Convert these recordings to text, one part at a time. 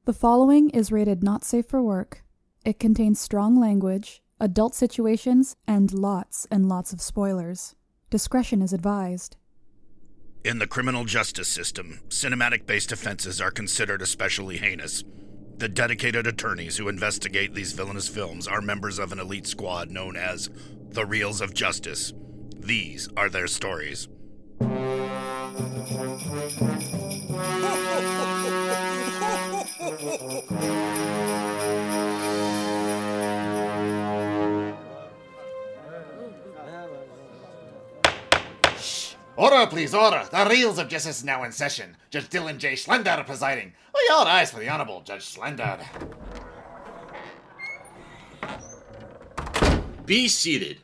The following is rated not safe for work. It contains strong language, adult situations, and lots of spoilers. Discretion is advised. In the criminal justice system, cinematic-based offenses are considered especially heinous. The dedicated attorneys who investigate these villainous films are members of an elite squad known as the Reels of Justice. These are their stories. Order, please, order. The Reels of Justice is now in session. Judge Dylan J. Schlender presiding. All eyes for the Honorable Judge Schlender. Be seated,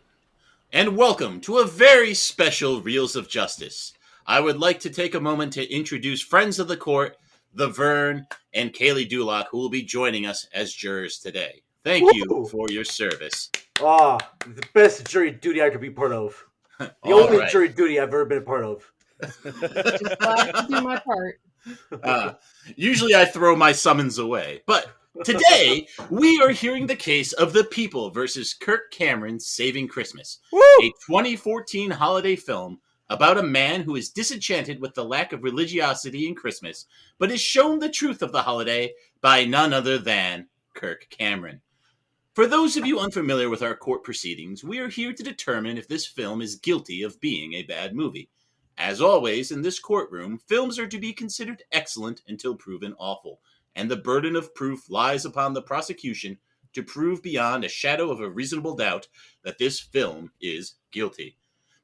and welcome to a very special Reels of Justice. I would like to take a moment to introduce friends of the court, the Vern and Kaleigh DuLac, who will be joining us as jurors today. Thank you for your service. The best jury duty I could be part of. The only jury duty I've ever been a part of. Just glad to do my part. Usually I throw my summons away, but today we are hearing the case of The People versus Kirk Cameron's Saving Christmas, a 2014 holiday film about a man who is disenchanted with the lack of religiosity in Christmas, but is shown the truth of the holiday by none other than Kirk Cameron. For those of you unfamiliar with our court proceedings, we are here to determine if this film is guilty of being a bad movie. As always, in this courtroom, films are to be considered excellent until proven awful, and the burden of proof lies upon the prosecution to prove beyond a shadow of a reasonable doubt that this film is guilty.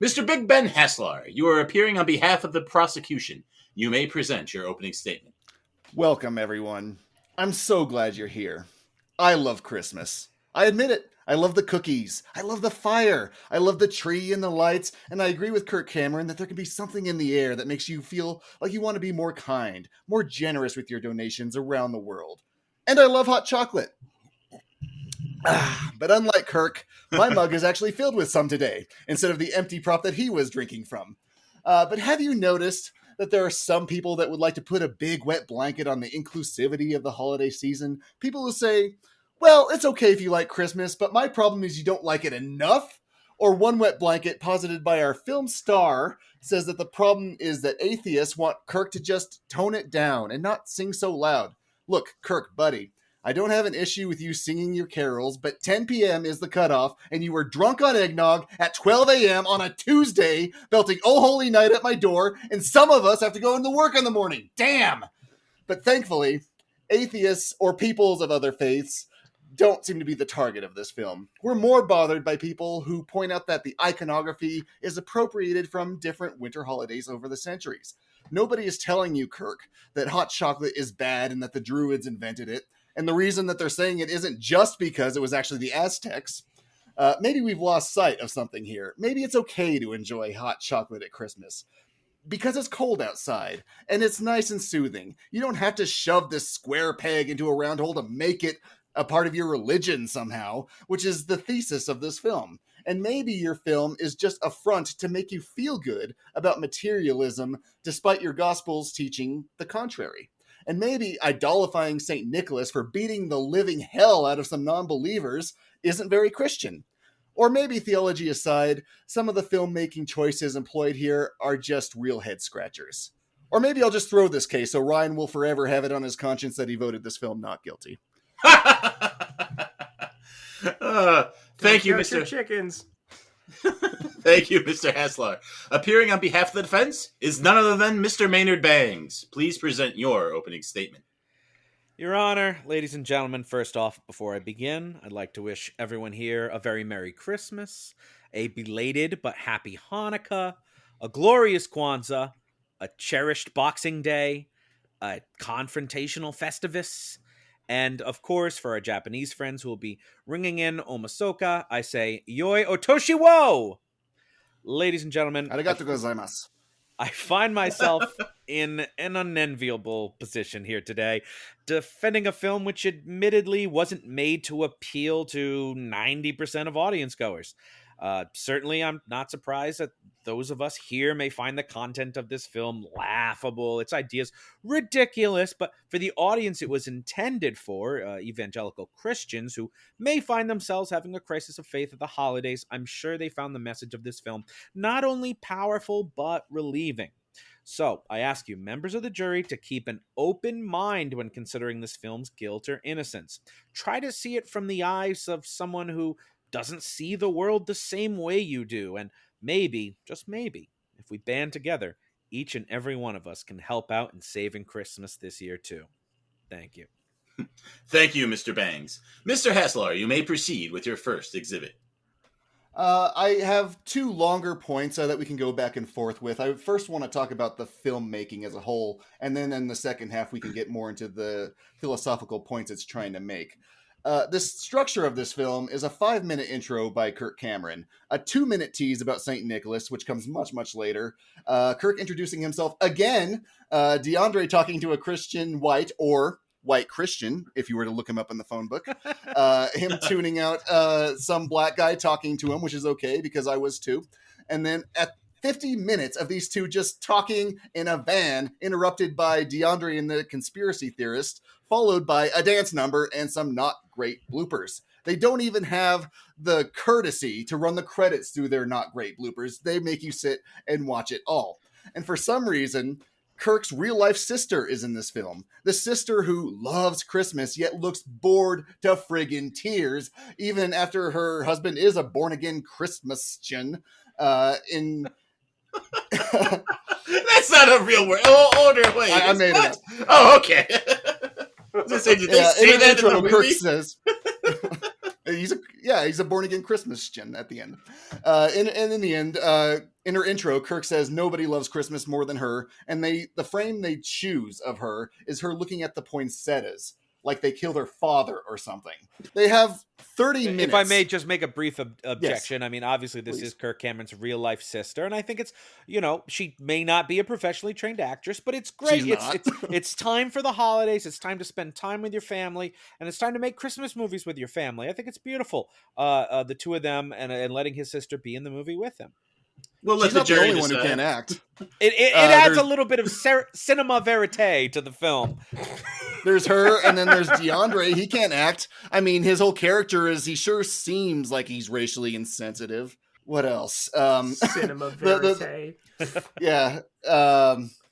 Mr. Big Ben Haslar, you are appearing on behalf of the prosecution. You may present your opening statement. Welcome, everyone. I'm so glad you're here. I love Christmas. I admit it. I love the cookies. I love the fire. I love the tree and the lights. And I agree with Kirk Cameron that there can be something in the air that makes you feel like you want to be more kind, more generous with your donations around the world. And I love hot chocolate. But unlike Kirk, my mug is actually filled with some today, instead of the empty prop that he was drinking from. But have you noticed that there are some people that would like to put a big wet blanket on the inclusivity of the holiday season? People who say, well, it's okay if you like Christmas, but my problem is you don't like it enough. Or one wet blanket posited by our film star says that the problem is that atheists want Kirk to just tone it down and not sing so loud. Look, Kirk, buddy, I don't have an issue with you singing your carols, but 10 p.m. is the cutoff, and you were drunk on eggnog at 12 a.m. on a Tuesday, belting Oh Holy Night at my door, and some of us have to go into work in the morning. Damn! But thankfully, atheists or peoples of other faiths don't seem to be the target of this film. We're more bothered by people who point out that the iconography is appropriated from different winter holidays over the centuries. Nobody is telling you, Kirk, that hot chocolate is bad and that the Druids invented it. And the reason that they're saying it isn't just because it was actually the Aztecs. Maybe we've lost sight of something here. Maybe it's okay to enjoy hot chocolate at Christmas because it's cold outside and it's nice and soothing. You don't have to shove this square peg into a round hole to make it a part of your religion somehow, which is the thesis of this film. And maybe your film is just a front to make you feel good about materialism, despite your gospel's teaching the contrary. And maybe idolifying St. Nicholas for beating the living hell out of some non-believers isn't very Christian. Or maybe, theology aside, some of the filmmaking choices employed here are just real head-scratchers. Or maybe I'll just throw this case so Ryan will forever have it on his conscience that he voted this film not guilty. Thank you, Mr. Chickens. Thank you, Mr. Haslar. Appearing on behalf of the defense is none other than Mr. Maynard Bangs. Please present your opening statement. Your Honor, ladies and gentlemen, first off, before I begin, I'd like to wish everyone here a very Merry Christmas, a belated but happy Hanukkah, a glorious Kwanzaa, a cherished Boxing Day, a confrontational Festivus, and, of course, for our Japanese friends who will be ringing in Omasoka, I say, Yoi Otoshi wo! Ladies and gentlemen, Arigatou gozaimasu. I find myself in an unenviable position here today, defending a film which admittedly wasn't made to appeal to 90% of audience goers. Certainly, I'm not surprised that those of us here may find the content of this film laughable, its ideas ridiculous, but for the audience it was intended for, evangelical Christians who may find themselves having a crisis of faith at the holidays, I'm sure they found the message of this film not only powerful, but relieving. So, I ask you, members of the jury, to keep an open mind when considering this film's guilt or innocence. Try to see it from the eyes of someone who doesn't see the world the same way you do, and maybe, just maybe, if we band together, each and every one of us can help out in saving Christmas this year too. Thank you. Thank you, Mr. Bangs. Mr. Haslar, you may proceed with your first exhibit. I have two longer points that we can go back and forth with. I first want to talk about the filmmaking as a whole, and then in the second half we can get more into the philosophical points it's trying to make. The structure of this film is a 5-minute intro by Kirk Cameron, a 2-minute tease about St. Nicholas, which comes much, much later, Kirk introducing himself again, DeAndre talking to a Christian white, or white Christian, if you were to look him up in the phone book, him tuning out some black guy talking to him, which is okay, because I was too, and then at 50 minutes of these two just talking in a van, interrupted by DeAndre and the conspiracy theorist, followed by a dance number and some not great bloopers. They don't even have the courtesy to run the credits through their not great bloopers. They make you sit and watch it all. And for some reason, Kirk's real-life sister is in this film. The sister who loves Christmas, yet looks bored to friggin' tears, even after her husband is a born-again Christmasian. That's not a real word. Wait. I made it up. Oh, okay. Did they say in that intro, in the movie? Kirk says he's a born again Christmasian at the end. And in the end, in her intro, Kirk says nobody loves Christmas more than her, and the frame they choose of her is her looking at the poinsettias, like they killed her father or something. They have 30 minutes. If I may just make a brief objection. Yes. I mean, obviously this Please. is Kirk Cameron's real life sister, and I think it's, she may not be a professionally trained actress, but it's great. She's not. It's time for the holidays. It's time to spend time with your family, and it's time to make Christmas movies with your family. I think it's beautiful. The two of them and letting his sister be in the movie with him. We'll let She's the not the jury only one who decide. can't act. It adds there's- a little bit of cinema verite to the film. There's her, and then there's DeAndre. He can't act. I mean, his whole character he sure seems like he's racially insensitive. What else? Cinema verite. Yeah.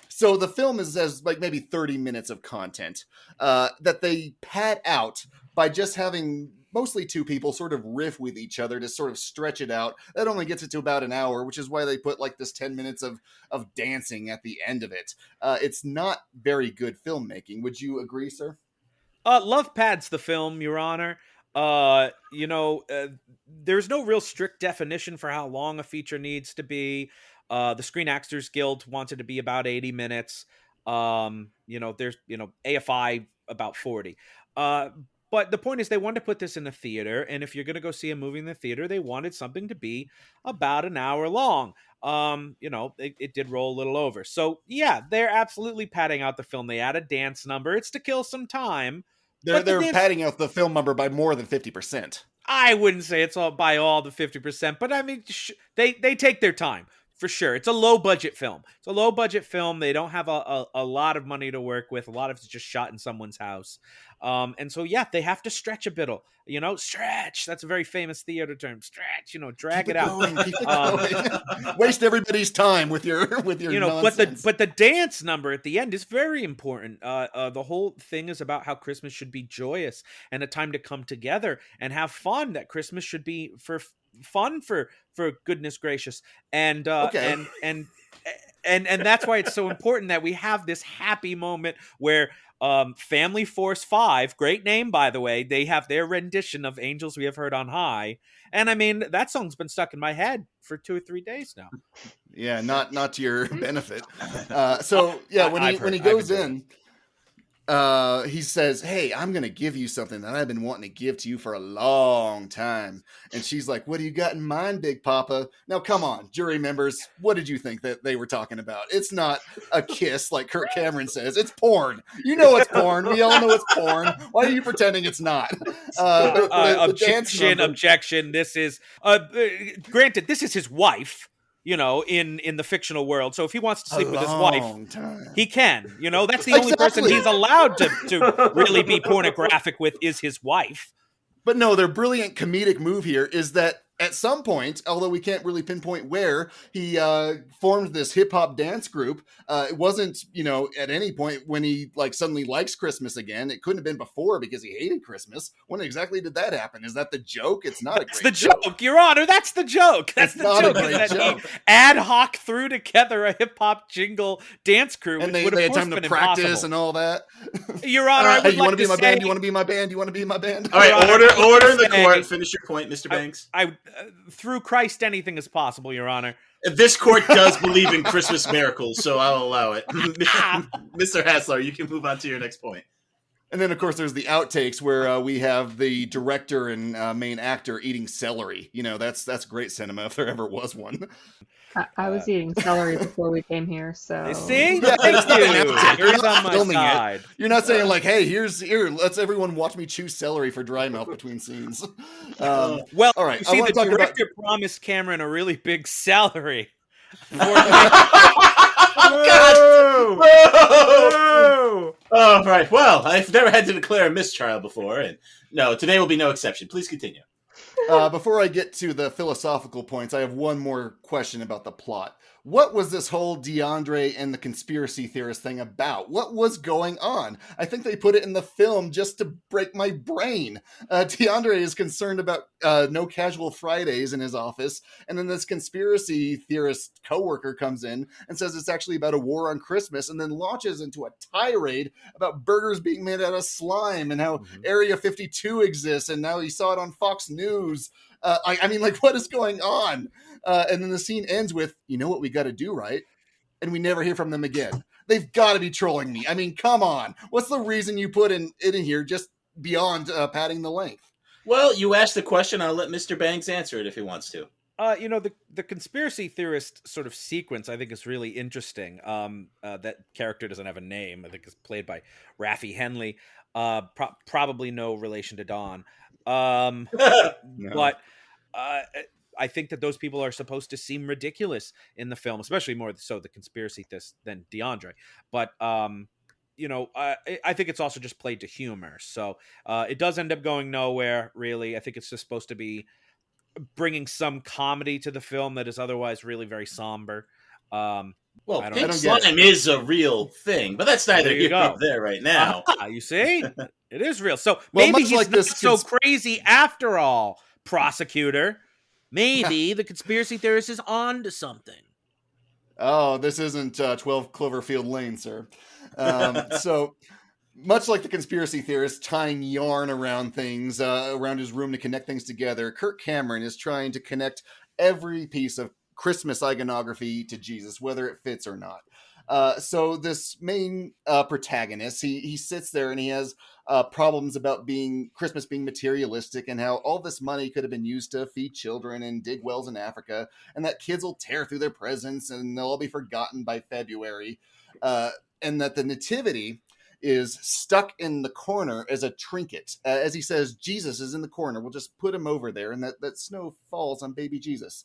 So the film has like maybe 30 minutes of content that they pad out by just having mostly two people sort of riff with each other to sort of stretch it out. That only gets it to about an hour, which is why they put like this 10 minutes of dancing at the end of it. It's not very good filmmaking. Would you agree, sir? Love pads the film, Your Honor. There's no real strict definition for how long a feature needs to be. The Screen Actors Guild wants it to be about 80 minutes. There's, AFI about 40. But the point is they wanted to put this in a theater, and if you're going to go see a movie in the theater, they wanted something to be about an hour long. It did roll a little over. So, yeah, they're absolutely padding out the film. They add a dance number. It's to kill some time. They're padding out the film number by more than 50%. I wouldn't say it's all by all the 50%, but I mean, they take their time. For sure. It's a low-budget film. It's a low-budget film. They don't have a lot of money to work with. A lot of it's just shot in someone's house. And so, yeah, they have to stretch a bit. Stretch. That's a very famous theater term. Stretch, drag it out. Keep it going. Waste everybody's time with your nonsense. But the dance number at the end is very important. The whole thing is about how Christmas should be joyous and a time to come together and have fun. That Christmas should be for fun, for goodness gracious, and that's why it's so important that we have this happy moment where Family Force 5, great name by the way, they have their rendition of Angels We Have Heard on High, and I mean that song's been stuck in my head for 2 or 3 days now. Yeah, not to your benefit. When he goes in, he says, hey, I'm going to give you something that I've been wanting to give to you for a long time. And she's like, what do you got in mind, Big Papa? Now, come on, jury members. What did you think that they were talking about? It's not a kiss like Kirk Cameron says. It's porn. You know it's porn. We all know it's porn. Why are you pretending it's not? Objection. This is, granted, this is his wife. In the fictional world. So if he wants to sleep with his wife, he can. That's the only person he's allowed to really be pornographic with is his wife. But no, their brilliant comedic move here is that at some point, although we can't really pinpoint where, he formed this hip-hop dance group. It wasn't, at any point when he suddenly likes Christmas again. It couldn't have been before because he hated Christmas. When exactly did that happen? Is that the joke? It's not That's the joke, Your Honor. That's the joke. That's the joke. That he ad hoc threw together a hip-hop jingle dance crew, and which they had time to practice impossible. And all that. Your Honor, hey, you want to be my band? You want to be my band? You want to be my band? All right, order in the court. Finish your point, Mr. Banks. Through Christ, anything is possible, Your Honor. This court does believe in Christmas miracles, so I'll allow it. Mr. Haslar, you can move on to your next point. And then, of course, there's the outtakes where we have the director and main actor eating celery. That's great cinema if there ever was one. I was eating celery before we came here, so... See? Yeah, thank you. You're on my side. You're not saying, here, let's everyone watch me chew celery for dry mouth between scenes. All right. You see, the director promised Cameron a really big salary. Oh, all right. Well, I've never had to declare a mistrial before, and no, today will be no exception. Please continue. Before I get to the philosophical points, I have one more question about the plot. What was this whole DeAndre and the conspiracy theorist thing about? What was going on? I think they put it in the film just to break my brain. DeAndre is concerned about no casual Fridays in his office, and then this conspiracy theorist coworker comes in and says it's actually about a war on Christmas, and then launches into a tirade about burgers being made out of slime and how Area 52 exists, and now he saw it on Fox News. What is going on? And then the scene ends with, you know what we got to do, right? And we never hear from them again. They've got to be trolling me. I mean, come on. What's the reason you put it in here just beyond padding the length? Well, you asked the question. I'll let Mr. Banks answer it if he wants to. The conspiracy theorist sort of sequence, I think, is really interesting. That character doesn't have a name. I think it's played by Raffi Henley. Probably no relation to Don. No. But I think that those people are supposed to seem ridiculous in the film, especially more so the conspiracy theorist than DeAndre. But I think it's also just played to humor. So it does end up going nowhere, really. I think it's just supposed to be bringing some comedy to the film that is otherwise really very somber. Well, pink slime is a real thing, but that's neither here nor there right now. You see? It is real. So maybe he's not so crazy after all, prosecutor. Maybe the conspiracy theorist is on to something. Oh, this isn't 12 Cloverfield Lane, sir. So, much like the conspiracy theorist tying yarn around things, around his room to connect things together, Kirk Cameron is trying to connect every piece of Christmas iconography to Jesus, whether it fits or not. So this main protagonist, he sits there and he has problems about Christmas being materialistic and how all this money could have been used to feed children and dig wells in Africa, and that kids will tear through their presents and they'll all be forgotten by February, and that the nativity is stuck in the corner as a trinket. As he says, Jesus is in the corner. We'll just put him over there, and that snow falls on baby Jesus.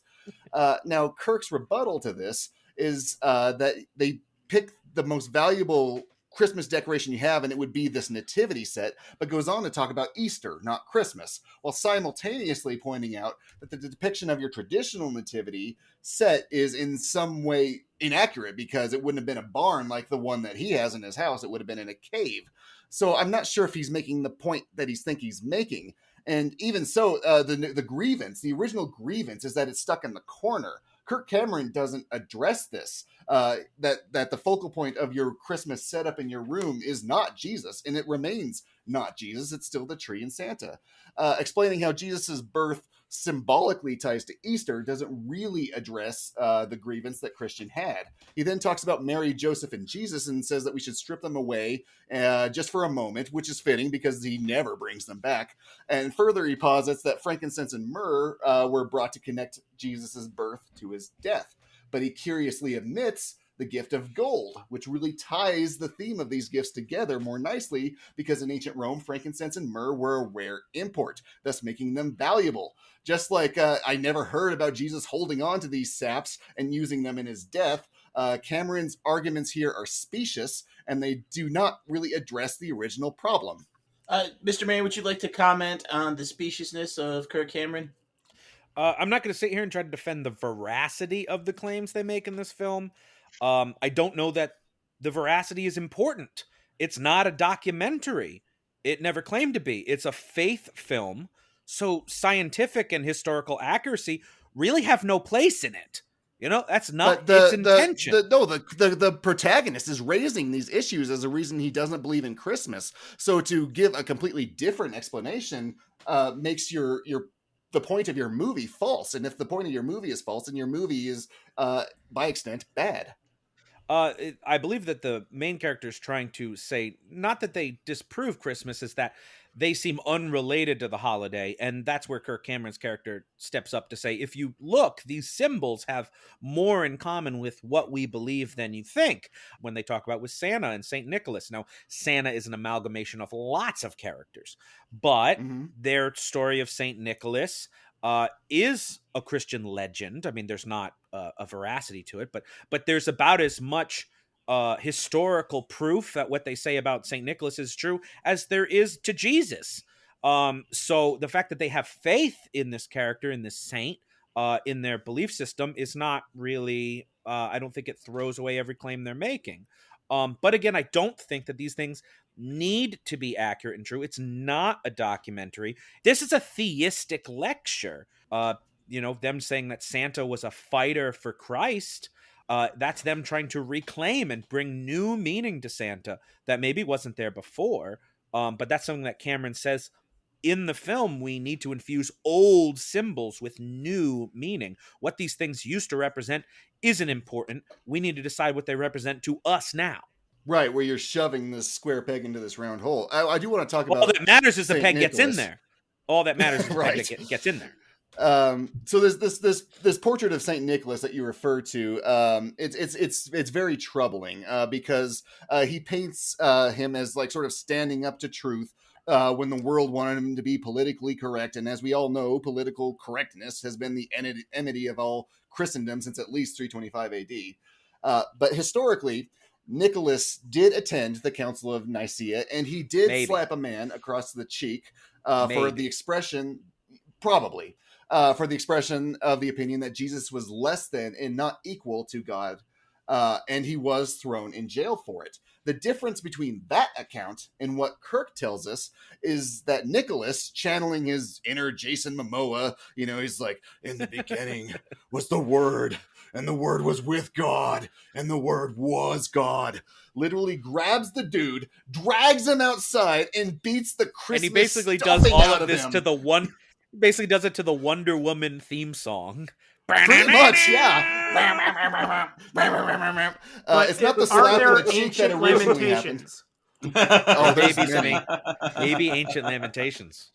Now, Kirk's rebuttal to this is that they pick the most valuable Christmas decoration you have, and it would be this nativity set, but goes on to talk about Easter, not Christmas, while simultaneously pointing out that the depiction of your traditional nativity set is in some way inaccurate because it wouldn't have been a barn like the one that he has in his house. It would have been in a cave. So I'm not sure if he's making the point that he's making. And even so, the original grievance is that it's stuck in the corner. Kirk Cameron doesn't address this, that the focal point of your Christmas setup in your room is not Jesus, and it remains not Jesus. It's still the tree and Santa. Explaining how Jesus' birth symbolically ties to Easter, doesn't really address the grievance that Christian had. He then talks about Mary, Joseph, and Jesus and says that we should strip them away just for a moment, which is fitting because he never brings them back. And further, he posits that frankincense and myrrh were brought to connect Jesus' birth to his death. But he curiously omits the gift of gold, which really ties the theme of these gifts together more nicely because in ancient Rome, frankincense and myrrh were a rare import, thus making them valuable. Just like I never heard about Jesus holding on to these saps and using them in his death, Cameron's arguments here are specious, and they do not really address the original problem. Mr. Mayor, would you like to comment on the speciousness of Kirk Cameron? I'm not going to sit here and try to defend the veracity of the claims they make in this film. I don't know that the veracity is important. It's not a documentary. It never claimed to be. It's a faith film. So scientific and historical accuracy really have no place in it. You know, that's not its intention. The protagonist is raising these issues as a reason he doesn't believe in Christmas. So to give a completely different explanation makes the point of your movie false. And if the point of your movie is false, then your movie is, by extent, bad. I believe that the main character is trying to say, not that they disprove Christmas, is that they seem unrelated to the holiday. And that's where Kirk Cameron's character steps up to say, if you look, these symbols have more in common with what we believe than you think. When they talk about with Santa and St. Nicholas. Now, Santa is an amalgamation of lots of characters, but their story of St. Nicholas is a Christian legend. I mean, there's not a veracity to it, but there's about as much historical proof that what they say about St. Nicholas is true as there is to Jesus. So the fact that they have faith in this character, in this saint, in their belief system is not really, I don't think it throws away every claim they're making. But again, I don't think that these things need to be accurate and true. It's not a documentary. This is a theistic lecture. Them saying that Santa was a fighter for Christ. That's them trying to reclaim and bring new meaning to Santa that maybe wasn't there before. But that's something that Cameron says in the film. We need to infuse old symbols with new meaning. What these things used to represent isn't important. We need to decide what they represent to us now. Right, where you're shoving this square peg into this round hole. I do want to talk about... All that matters is the peg Nicholas. Gets in there. All that matters is the Right. peg gets in there. So there's this portrait of Saint Nicholas that you refer to. It's very troubling because he paints him as like sort of standing up to truth when the world wanted him to be politically correct. And as we all know, political correctness has been the enmity of all Christendom since at least 325 AD. But historically, Nicholas did attend the Council of Nicaea, and he did slap a man across the cheek for the expression, probably, for the expression of the opinion that Jesus was less than and not equal to God, and he was thrown in jail for it. The difference between that account and what Kirk tells us is that Nicholas, channeling his inner Jason Momoa, he's like, in the beginning was the Word, and the Word was with God, and the Word was God. Literally grabs the dude, drags him outside, and beats the Christmas. And he basically does stuffing all out of this him. to the one. Basically, does it to the Wonder Woman theme song. Pretty much, yeah. It's not the slap on the cheek that originally happened. Oh, maybe Ancient Lamentations.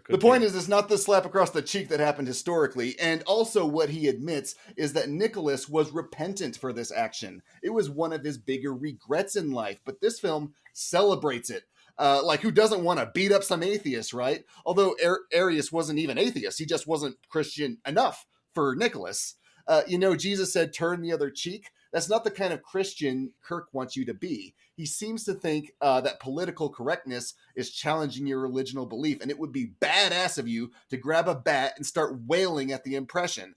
The point is, it's not the slap across the cheek that happened historically, and also what he admits is that Nicholas was repentant for this action. It was one of his bigger regrets in life, but this film celebrates it. Like, who doesn't want to beat up some atheists, right? Although Arius wasn't even atheist, he just wasn't Christian enough for Nicholas. Jesus said, turn the other cheek. That's not the kind of Christian Kirk wants you to be. He seems to think that political correctness is challenging your religious belief, and it would be badass of you to grab a bat and start wailing at the oppression.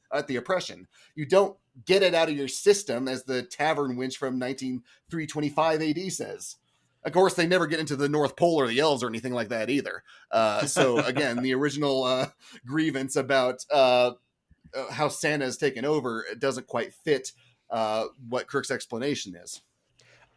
You don't get it out of your system, as the tavern wench from 325 AD says. Of course, they never get into the North Pole or the elves or anything like that either. So again, the original grievance about how Santa has taken over, it doesn't quite fit what Kirk's explanation is.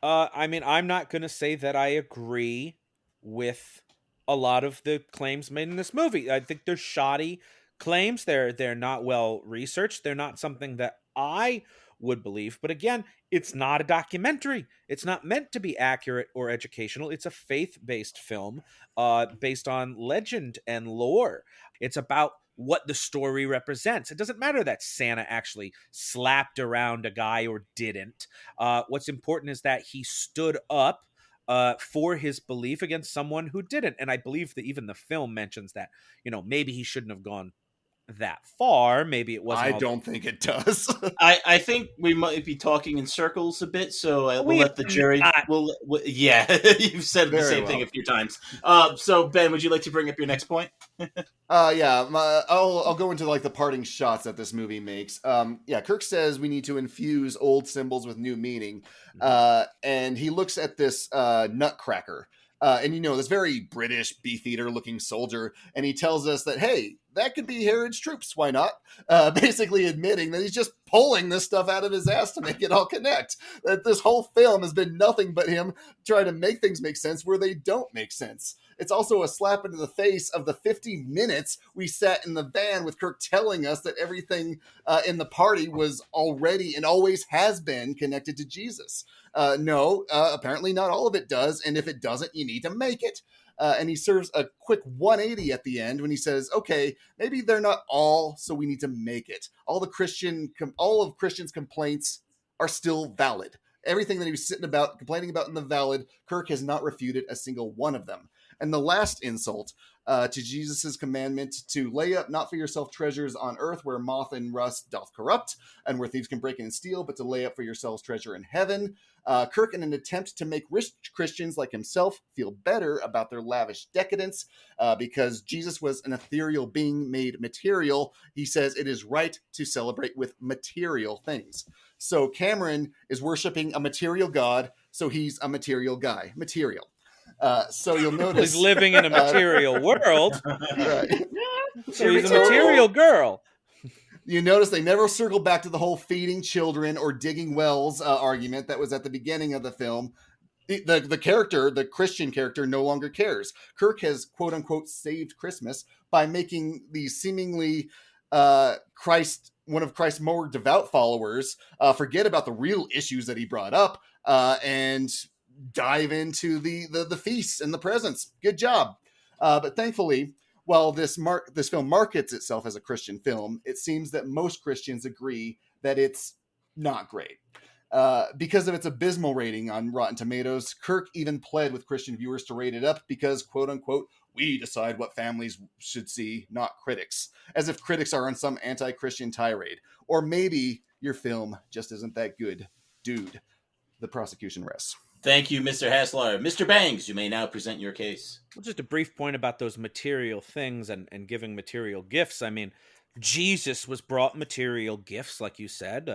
I'm not going to say that I agree with a lot of the claims made in this movie. I think they're shoddy claims. They're not well researched. They're not something that I would believe. But again, it's not a documentary. It's not meant to be accurate or educational. It's a faith-based film based on legend and lore. It's about what the story represents. It doesn't matter that Santa actually slapped around a guy or didn't. What's important is that he stood up for his belief against someone who didn't. And I believe that even the film mentions that, maybe he shouldn't have gone that far. Maybe it wasn't. I don't think it does. I think we might be talking in circles a bit, so we'll let the jury. Yeah, you've said the same thing a few times. So Ben, would you like to bring up your next point? I'll go into like the parting shots that this movie makes. Kirk says we need to infuse old symbols with new meaning, and he looks at this nutcracker. And this very British beefeater looking soldier, and he tells us that, hey, that could be Herod's troops. Why not? Basically admitting that he's just pulling this stuff out of his ass to make it all connect. That this whole film has been nothing but him trying to make things make sense where they don't make sense. It's also a slap into the face of the 50 minutes we sat in the van with Kirk telling us that everything in the party was already and always has been connected to Jesus. No, apparently not all of it does. And if it doesn't, you need to make it. And he serves a quick 180 at the end when he says, okay, maybe they're not all, so we need to make it. All of Christian's complaints are still valid. Everything that he was complaining about in the valid, Kirk has not refuted a single one of them. And the last insult to Jesus' commandment to lay up not for yourself treasures on earth where moth and rust doth corrupt and where thieves can break in and steal, but to lay up for yourselves treasure in heaven. Kirk, in an attempt to make rich Christians like himself feel better about their lavish decadence, because Jesus was an ethereal being made material, he says it is right to celebrate with material things. So Cameron is worshiping a material god, so he's a material guy. Material. So you'll notice he's living in a material world. Right. So he's a material girl. You notice they never circle back to the whole feeding children or digging wells argument that was at the beginning of the film. The Christian character, no longer cares. Kirk has, quote unquote, saved Christmas by making the seemingly one of Christ's more devout followers forget about the real issues that he brought up and dive into the feasts and the presents. Good job. But thankfully, while this film markets itself as a Christian film, it seems that most Christians agree that it's not great. Because of its abysmal rating on Rotten Tomatoes, Kirk even pled with Christian viewers to rate it up because, quote unquote, we decide what families should see, not critics. As if critics are on some anti-Christian tirade. Or maybe your film just isn't that good. Dude, the prosecution rests. Thank you, Mr. Haslar. Mr. Bangs, you may now present your case. Well, just a brief point about those material things and giving material gifts. I mean, Jesus was brought material gifts, like you said,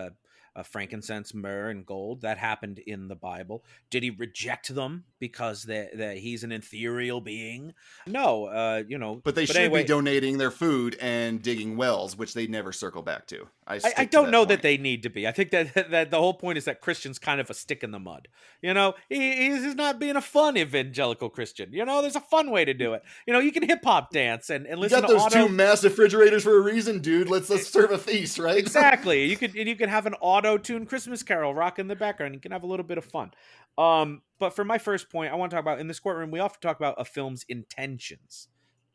frankincense, myrrh, and gold. That happened in the Bible. Did he reject them because that he's an ethereal being? No, But they should be donating their food and digging wells, which they never circle back to. I don't know that they need to be. I think that the whole point is that Christian's kind of a stick in the mud. He's not being a fun evangelical Christian. There's a fun way to do it. You can hip hop dance and listen to you got those two massive refrigerators for a reason, dude. Let's serve a feast, right? Exactly. You could have an auto-tuned Christmas carol rock in the background. You can have a little bit of fun. But for my first point, I want to talk about, in this courtroom, we often talk about a film's intentions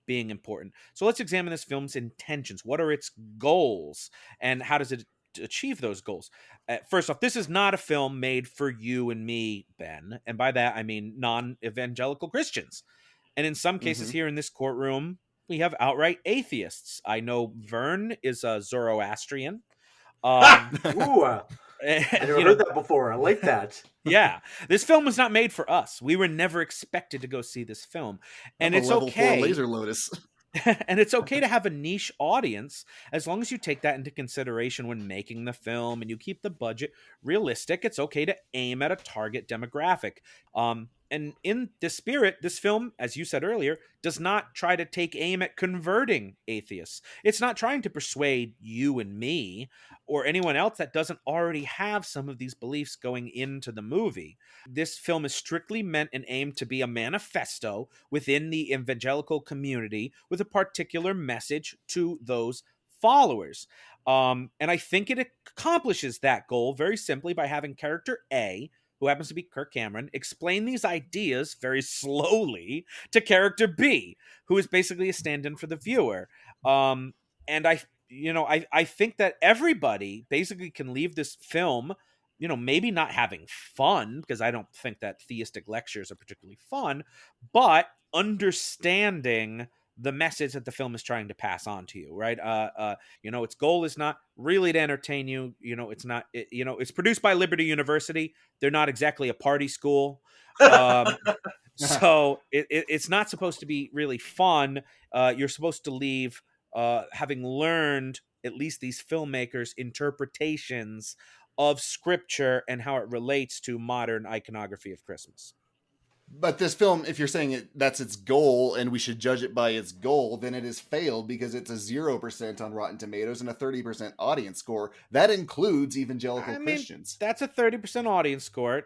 being important. So let's examine this film's intentions. What are its goals, and how does it achieve those goals? First off, this is not a film made for you and me, Ben. And by that, I mean non-evangelical Christians. And in some cases here in this courtroom, we have outright atheists. I know Vern is a Zoroastrian. I never heard that before. I like that. Yeah. This film was not made for us. We were never expected to go see this film. And it's level okay. 4 Laser Lotus. And it's okay to have a niche audience as long as you take that into consideration when making the film and you keep the budget realistic. It's okay to aim at a target demographic. in the spirit, this film, as you said earlier, does not try to take aim at converting atheists. It's not trying to persuade you and me or anyone else that doesn't already have some of these beliefs going into the movie. This film is strictly meant and aimed to be a manifesto within the evangelical community with a particular message to those followers. And I think it accomplishes that goal very simply by having character A, who happens to be Kirk Cameron, explain these ideas very slowly to character B, who is basically a stand-in for the viewer. And I think that everybody basically can leave this film, maybe not having fun, because I don't think that theistic lectures are particularly fun, but understanding the message that the film is trying to pass on to you, right? Its goal is not really to entertain you. It's produced by Liberty University. They're not exactly a party school. So it's not supposed to be really fun. You're supposed to leave having learned at least these filmmakers' interpretations of scripture and how it relates to modern iconography of Christmas. But this film, if you're saying that's its goal and we should judge it by its goal, then it has failed because it's a 0% on Rotten Tomatoes and a 30% audience score. That includes evangelical Christians. That's a 30% audience score.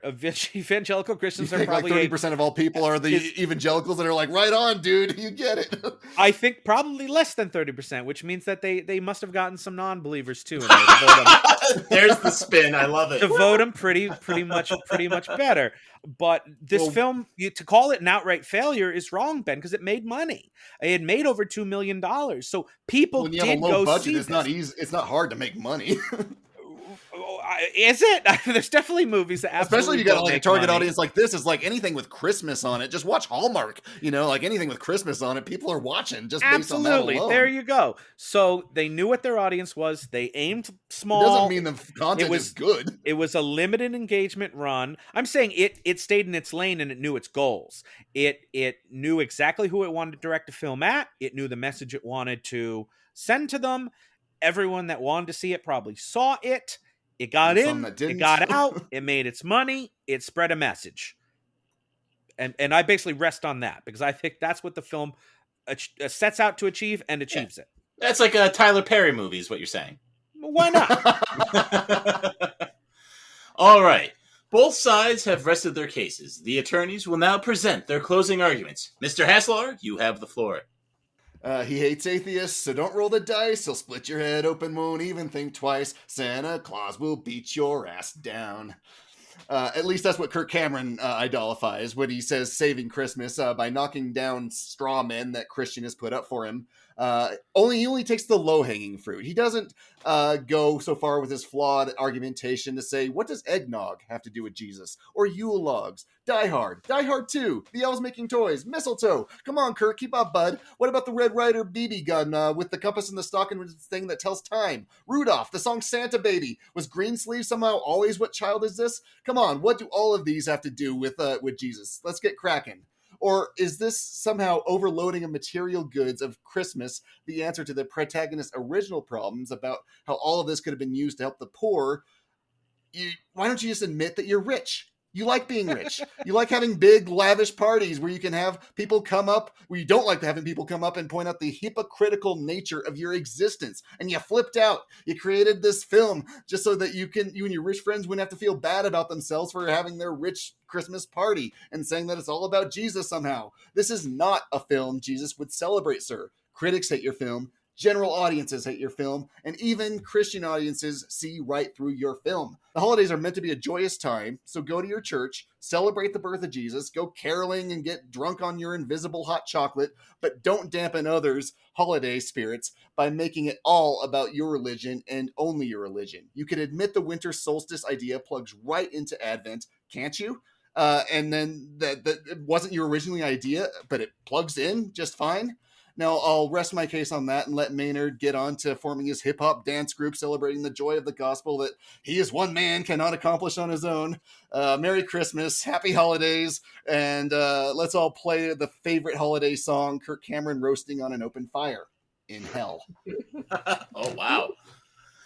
Evangelical Christians you are think probably like 30% of all people are the evangelicals that are like, right on, dude, you get it. I think probably less than 30%, which means that they must have gotten some non-believers too. There's the spin. I love it. To vote them pretty much better. But this film, to call it an outright failure is wrong, Ben, because it made money. It had made over $2 million. So people when you have a low budget, it's not easy. It's not hard to make money. Is it? There's definitely movies that especially if you got like a target money. audience like this. Is like anything with Christmas on it. Just watch Hallmark. Like anything with Christmas on it, people are watching just based on that alone. There you go. So they knew what their audience was. They aimed small. It doesn't mean the content is good. It was a limited engagement run. I'm saying it stayed in its lane and it knew its goals. It knew exactly who it wanted to direct a film at. It knew the message it wanted to send to them. Everyone that wanted to see it probably saw it. It got in, it got out, it made its money, it spread a message. And I basically rest on that because I think that's what the film sets out to achieve and achieves it. That's like a Tyler Perry movie is what you're saying. Why not? All right. Both sides have rested their cases. The attorneys will now present their closing arguments. Mr. Haslar, you have the floor. He hates atheists, so don't roll the dice. He'll split your head open, won't even think twice. Santa Claus will beat your ass down. At least that's what Kirk Cameron idolifies when he says saving Christmas by knocking down straw men that Christian has put up for him. He only takes the low-hanging fruit. He doesn't go so far with his flawed argumentation to say, what does eggnog have to do with Jesus? Or Yule logs? Die Hard 2, the elves making toys, mistletoe. Come on, Kirk, keep up, bud. What about the Red Ryder BB gun with the compass in the stocking thing that tells time? Rudolph, the song Santa Baby. Was Greensleeve somehow always what child is this? Come on, what do all of these have to do with Jesus? Let's get cracking. Or is this somehow overloading of material goods of Christmas the answer to the protagonist's original problems about how all of this could have been used to help the poor? Why don't you just admit that you're rich? You like being rich. You like having big, lavish parties where you can have people come up, where you don't like having people come up and point out the hypocritical nature of your existence. And you flipped out. You created this film just so that you and your rich friends wouldn't have to feel bad about themselves for having their rich Christmas party and saying that it's all about Jesus somehow. This is not a film Jesus would celebrate, sir. Critics hate your film. General audiences hate your film, and even Christian audiences see right through your film. The holidays are meant to be a joyous time, so go to your church, celebrate the birth of Jesus, go caroling and get drunk on your invisible hot chocolate, but don't dampen others' holiday spirits by making it all about your religion and only your religion. You can admit the winter solstice idea plugs right into Advent, can't you? And then that it wasn't your original idea, but it plugs in just fine. Now, I'll rest my case on that and let Maynard get on to forming his hip-hop dance group celebrating the joy of the gospel that he as one man cannot accomplish on his own. Merry Christmas, happy holidays, and let's all play the favorite holiday song, Kirk Cameron roasting on an open fire in hell. Oh, wow.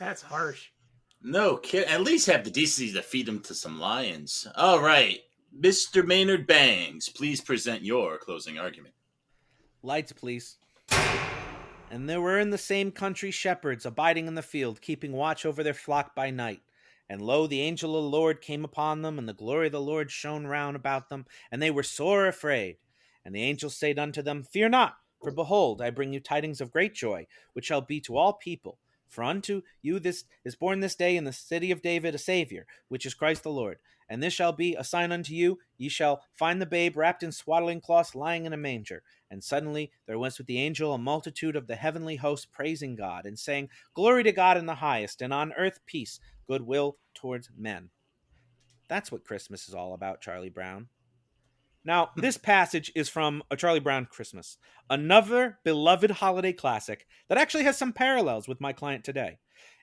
That's harsh. No kid. At least have the decency to feed him to some lions. All right. Mr. Maynard Bangs, please present your closing argument. Lights, please. And there were in the same country shepherds abiding in the field, keeping watch over their flock by night. And lo, the angel of the Lord came upon them, and the glory of the Lord shone round about them, and they were sore afraid. And the angel said unto them, Fear not, for behold, I bring you tidings of great joy, which shall be to all people. For unto you this is born this day in the city of David a Savior, which is Christ the Lord. And this shall be a sign unto you, ye shall find the babe wrapped in swaddling cloths, lying in a manger. And suddenly there was with the angel a multitude of the heavenly host praising God, and saying, Glory to God in the highest, and on earth peace, goodwill towards men. That's what Christmas is all about, Charlie Brown. Now, this passage is from A Charlie Brown Christmas, another beloved holiday classic that actually has some parallels with my client today.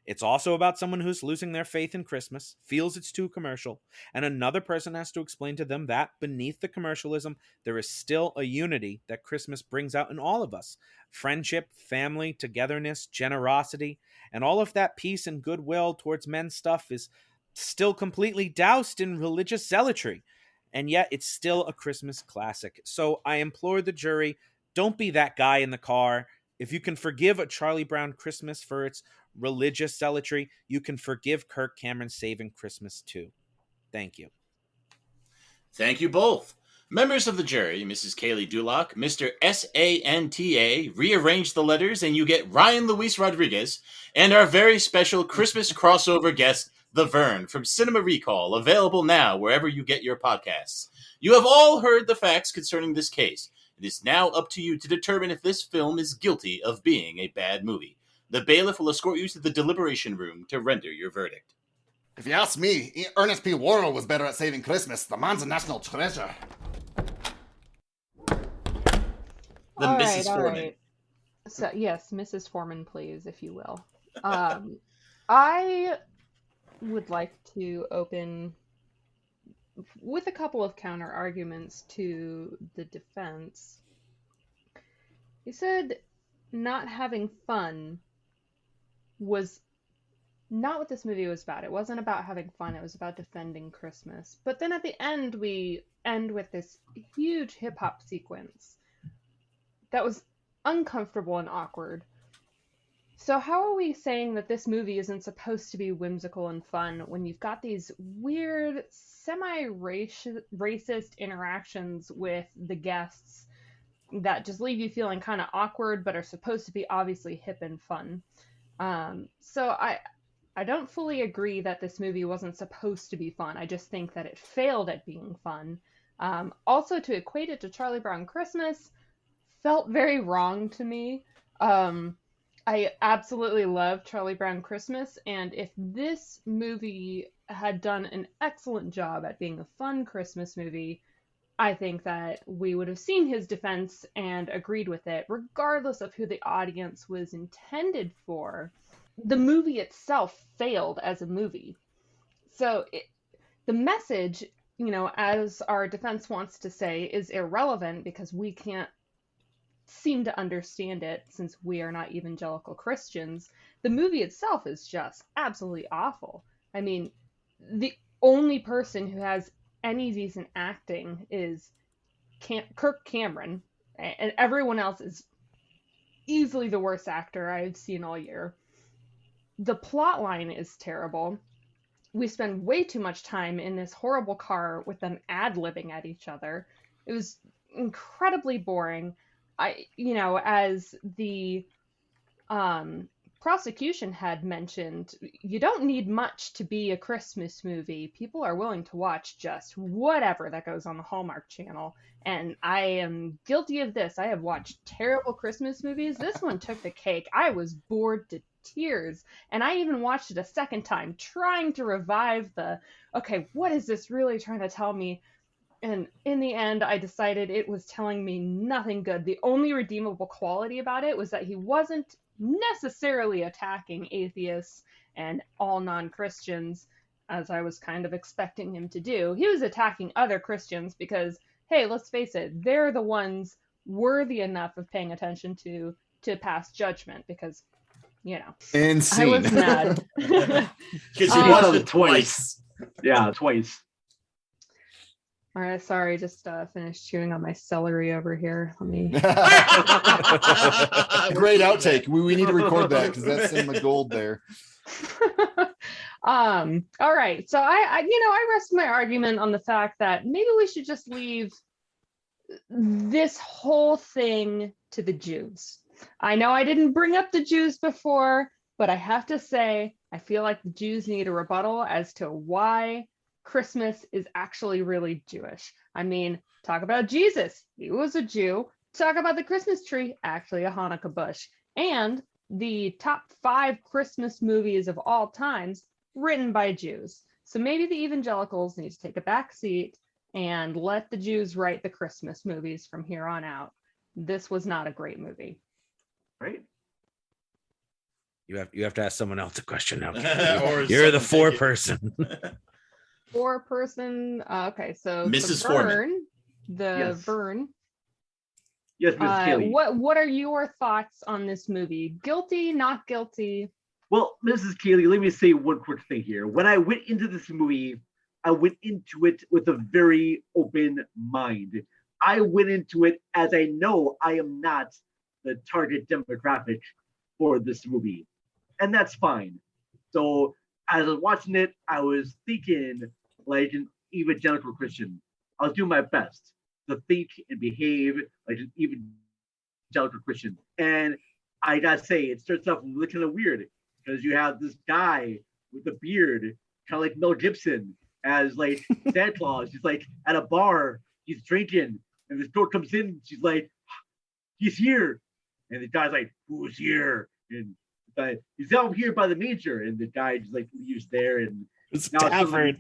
It's also about someone who's losing their faith in Christmas, feels it's too commercial, and another person has to explain to them that beneath the commercialism, there is still a unity that Christmas brings out in all of us. Friendship, family, togetherness, generosity, and all of that peace and goodwill towards men stuff is still completely doused in religious zealotry. And yet it's still a Christmas classic. So I implore the jury, don't be that guy in the car. If you can forgive A Charlie Brown Christmas for its religious zealotry, you can forgive Kirk Cameron Saving Christmas too. Thank you. Thank you both. Members of the jury, Mrs. Kaleigh DuLac, Mr. Santa, rearrange the letters and you get Ryan Luis Rodriguez, and our very special Christmas crossover guest, the Vern from Cinema Recall, available now wherever you get your podcasts. You have all heard the facts concerning this case. It is now up to you to determine if this film is guilty of being a bad movie. The bailiff will escort you to the deliberation room to render your verdict. If you ask me, Ernest P. Worrell was better at saving Christmas. The man's a national treasure. Mrs. Foreman. Right. So, yes, Mrs. Foreman, please, if you will. I would like to open with a couple of counter arguments to the defense. He said not having fun was not what this movie was about. It wasn't about having fun. It was about defending Christmas. But then at the end, we end with this huge hip-hop sequence that was uncomfortable and awkward. So how are we saying that this movie isn't supposed to be whimsical and fun when you've got these weird, semi-racist interactions with the guests that just leave you feeling kind of awkward but are supposed to be obviously hip and fun? So I don't fully agree that this movie wasn't supposed to be fun. I just think that it failed at being fun. Also, to equate it to Charlie Brown Christmas felt very wrong to me. I absolutely love Charlie Brown Christmas, and if this movie had done an excellent job at being a fun Christmas movie, I think that we would have seen his defense and agreed with it, regardless of who the audience was intended for. The movie itself failed as a movie. So the message, as our defense wants to say, is irrelevant because we can't seem to understand it since we are not evangelical Christians. The movie itself is just absolutely awful. I mean, the only person who has any decent acting is Kirk Cameron, and everyone else is easily the worst actor I've seen all year. The plot line is terrible. We spend way too much time in this horrible car with them ad-libbing at each other. It was incredibly boring. As the prosecution had mentioned, you don't need much to be a Christmas movie. People are willing to watch just whatever that goes on the Hallmark Channel. And I am guilty of this. I have watched terrible Christmas movies. This one took the cake. I was bored to tears. And I even watched it a second time, trying to revive okay, what is this really trying to tell me? And in the end, I decided it was telling me nothing good. The only redeemable quality about it was that he wasn't necessarily attacking atheists and all non-Christians, as I was kind of expecting him to do. He was attacking other Christians because, hey, let's face it, they're the ones worthy enough of paying attention to pass judgment because, Insane. I was mad. Because you watched it twice. Yeah, twice. All right, sorry, just finished chewing on my celery over here. Let me. Great outtake. We need to record that because that's cinema gold there. All right, so I rest my argument on the fact that maybe we should just leave this whole thing to the Jews. I know I didn't bring up the Jews before, but I have to say I feel like the Jews need a rebuttal as to why Christmas is actually really Jewish. I mean, talk about Jesus. He was a Jew. Talk about the Christmas tree, actually a Hanukkah bush. And the top 5 Christmas movies of all times written by Jews. So maybe the evangelicals need to take a back seat and let the Jews write the Christmas movies from here on out. This was not a great movie. Right? You have to ask someone else a question now. Or You're the someone 4-person. 4-person. Okay, so Mrs. Vern, Yes. Vern. Yes, Miss Kaleigh. What are your thoughts on this movie? Guilty, not guilty? Well, Mrs. Kaleigh, let me say one quick thing here. When I went into this movie, I went into it with a very open mind. I went into it as I know I am not the target demographic for this movie. And that's fine. So as I was watching it, I was thinking like an evangelical Christian. I was doing my best to think and behave like an evangelical Christian. And I gotta say, it starts off really kind of weird because you have this guy with a beard, kind of like Mel Gibson, as like Santa Claus. He's like at a bar, he's drinking, and this girl comes in, she's like, he's here. And the guy's like, who's here? And he's out here by the manger. And the guy just like leaves there. And It's now Tavern.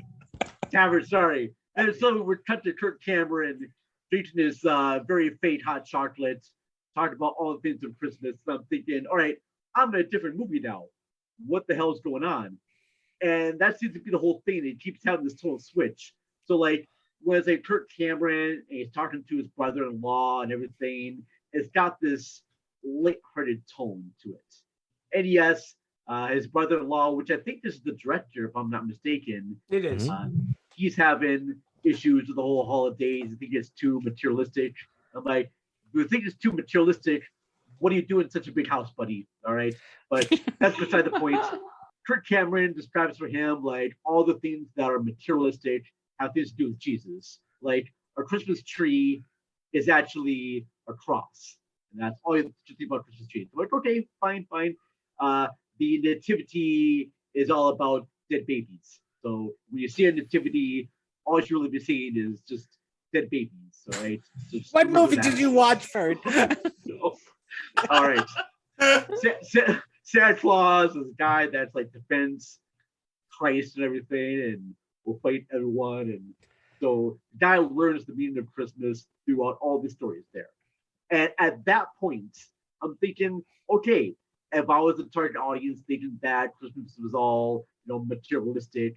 Tavern, sorry. And so we're cut to Kirk Cameron drinking his very faint hot chocolate, talking about all the things of Christmas. And I'm thinking, all right, I'm in a different movie now. What the hell's going on? And that seems to be the whole thing. It keeps having this total switch. So like when it's like Kirk Cameron and he's talking to his brother-in-law and everything, it's got this lighthearted tone to it. And yes, his brother-in-law, which I think is the director, if I'm not mistaken, It is. he's having issues with the whole holidays. I think it's too materialistic. I'm like, if you think it's too materialistic, what are you doing in such a big house, buddy? All right. But that's beside the point. Kirk Cameron describes for him like all the things that are materialistic have things to do with Jesus. Like our Christmas tree is actually a cross. And that's all you have to think about Christmas trees. I'm like, okay, fine. The nativity is all about dead babies. So when you see a nativity, all you really be seeing is just dead babies. All right. So What movie did you watch, Vern? So, all right. Santa Claus is a guy that's like defends Christ and everything and will fight everyone. And so the guy learns the meaning of Christmas throughout all the stories there. And at that point, I'm thinking, okay, if I was the target audience thinking that Christmas was all, materialistic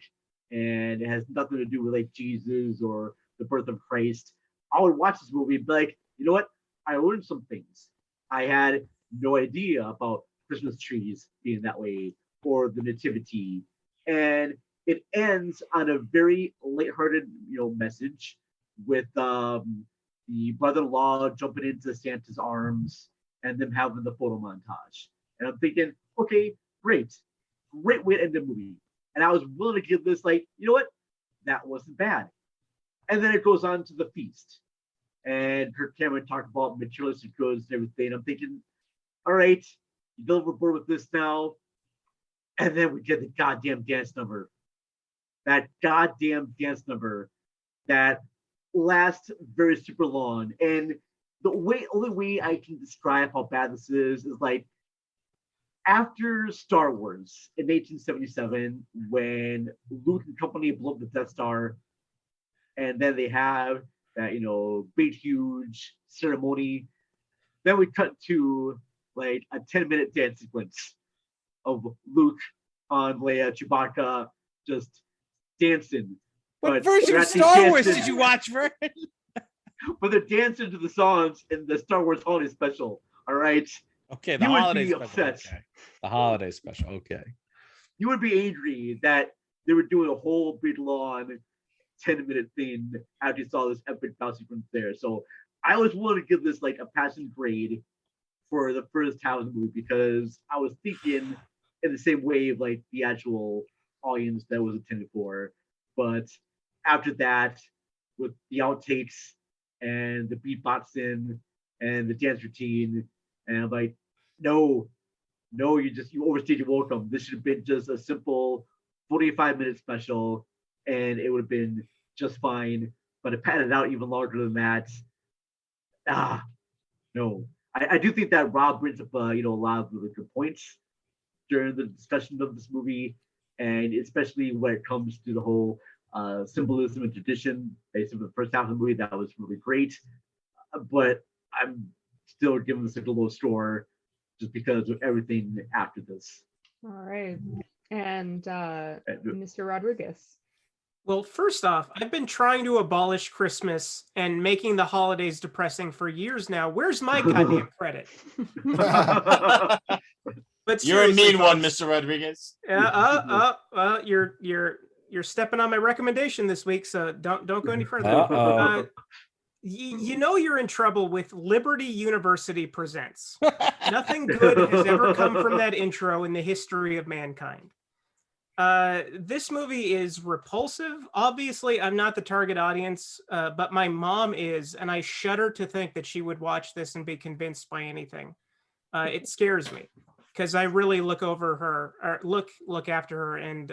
and it has nothing to do with like Jesus or the birth of Christ, I would watch this movie and be like, you know what? I learned some things. I had no idea about Christmas trees being that way or the nativity. And it ends on a very lighthearted, message with the brother-in-law jumping into Santa's arms and them having the photo montage. And I'm thinking, okay, great way to end the movie. And I was willing to give this like, you know what? That wasn't bad. And then it goes on to the feast. And Kirk Cameron talked about materialistic goods and everything. I'm thinking, all right, you don't overboard with this now. And then we get the goddamn dance number. That goddamn dance number that lasts very super long. And the only way I can describe how bad this is like after Star Wars in 1877, when Luke and company blew up the Death Star, and then they have that, big, huge ceremony. Then we cut to like a 10-minute dance sequence of Luke, Han, Leia, Chewbacca just dancing. What version of Star Wars did you watch, Vern? But they're dancing to the songs in the Star Wars holiday special. All right. Okay, the You would holiday be special. upset. Okay. The holiday special. Okay. You would be angry that they were doing a whole big long 10-minute thing after you saw this epic battle sequence there. So I was willing to give this like a passing grade for the first half of the movie because I was thinking in the same way of like the actual audience that was intended for. But after that, with the outtakes and the beatboxing and the dance routine, and I'm like, no, you overstayed your welcome. This should have been just a simple 45-minute special, and it would have been just fine. But it padded out even longer than that. No. I do think that Rob brings up a lot of really good points during the discussion of this movie, and especially when it comes to the whole symbolism and tradition based on the first half of the movie. That was really great. But I'm still giving this a low score just because of everything after this. All right. And Mr. Rodriguez. Well, first off, I've been trying to abolish Christmas and making the holidays depressing for years now. Where's my goddamn credit? But You're a mean one, folks, Mr. Rodriguez. You're stepping on my recommendation this week, so don't go any further. You know you're in trouble with Liberty University Presents. Nothing good has ever come from that intro in the history of mankind. This movie is repulsive. Obviously, I'm not the target audience, but my mom is, and I shudder to think that she would watch this and be convinced by anything. It scares me because I really look over her, or look after her, and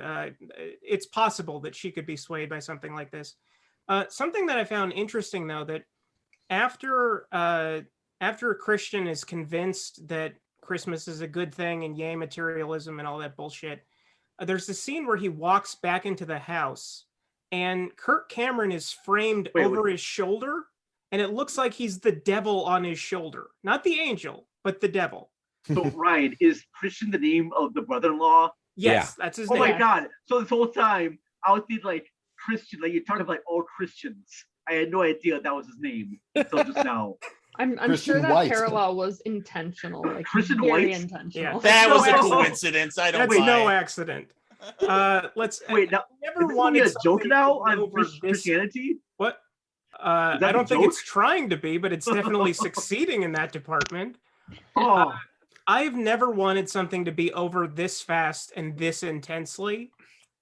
it's possible that she could be swayed by something like this. Something that I found interesting, though, that after a Christian is convinced that Christmas is a good thing and yay materialism and all that bullshit, there's a scene where he walks back into the house and Kirk Cameron is framed over his shoulder, and it looks like he's the devil on his shoulder. Not the angel, but the devil. So Ryan, is Christian the name of the brother-in-law? Yes, that's his name. Oh my God. So this whole time I was thinking like Christian, like you're talking about like all Christians. I had no idea that was his name until just now. I'm sure that parallel was intentional, like Christian very White? intentional. Yeah. That was a coincidence. I don't That's buy no it. accident. Let's wait. Now, never is this wanted a joke something now to be on over Christianity? What? that I a don't think joke? it's trying to be, but it's definitely succeeding in that department. Oh, I've never wanted something to be over this fast and this intensely.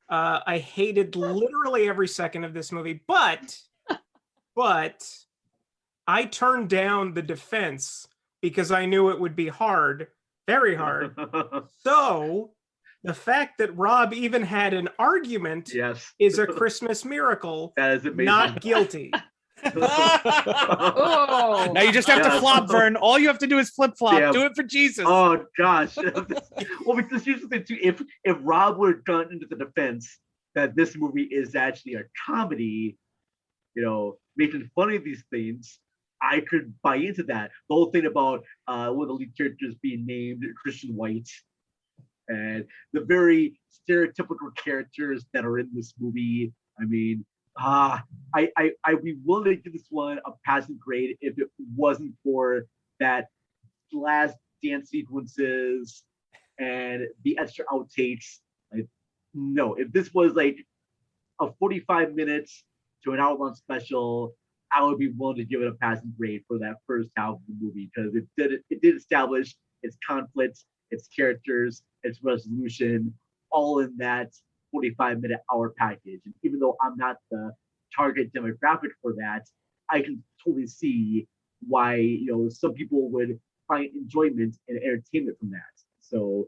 I hated literally every second of this movie, but I turned down the defense because I knew it would be hard, very hard. So the fact that Rob even had an argument yes. is a Christmas miracle, That is amazing. not guilty. Oh, Now you just have to flop, Vern. All you have to do is flip flop. Yeah. Do it for Jesus. Oh gosh. Well, because here's the thing too. If Rob would have gone into the defense that this movie is actually a comedy, making fun of these things, I could buy into that. The whole thing about one of the lead characters being named Christian White, and the very stereotypical characters that are in this movie. I mean, I'd be willing to give this one a passing grade if it wasn't for that last dance sequences and the extra outtakes. Like, no, if this was like a 45 minutes to an hour-long special, I would be willing to give it a passing grade for that first half of the movie because it did establish its conflicts, its characters, its resolution, all in that 45-minute hour package. And even though I'm not the target demographic for that, I can totally see why some people would find enjoyment and entertainment from that. So,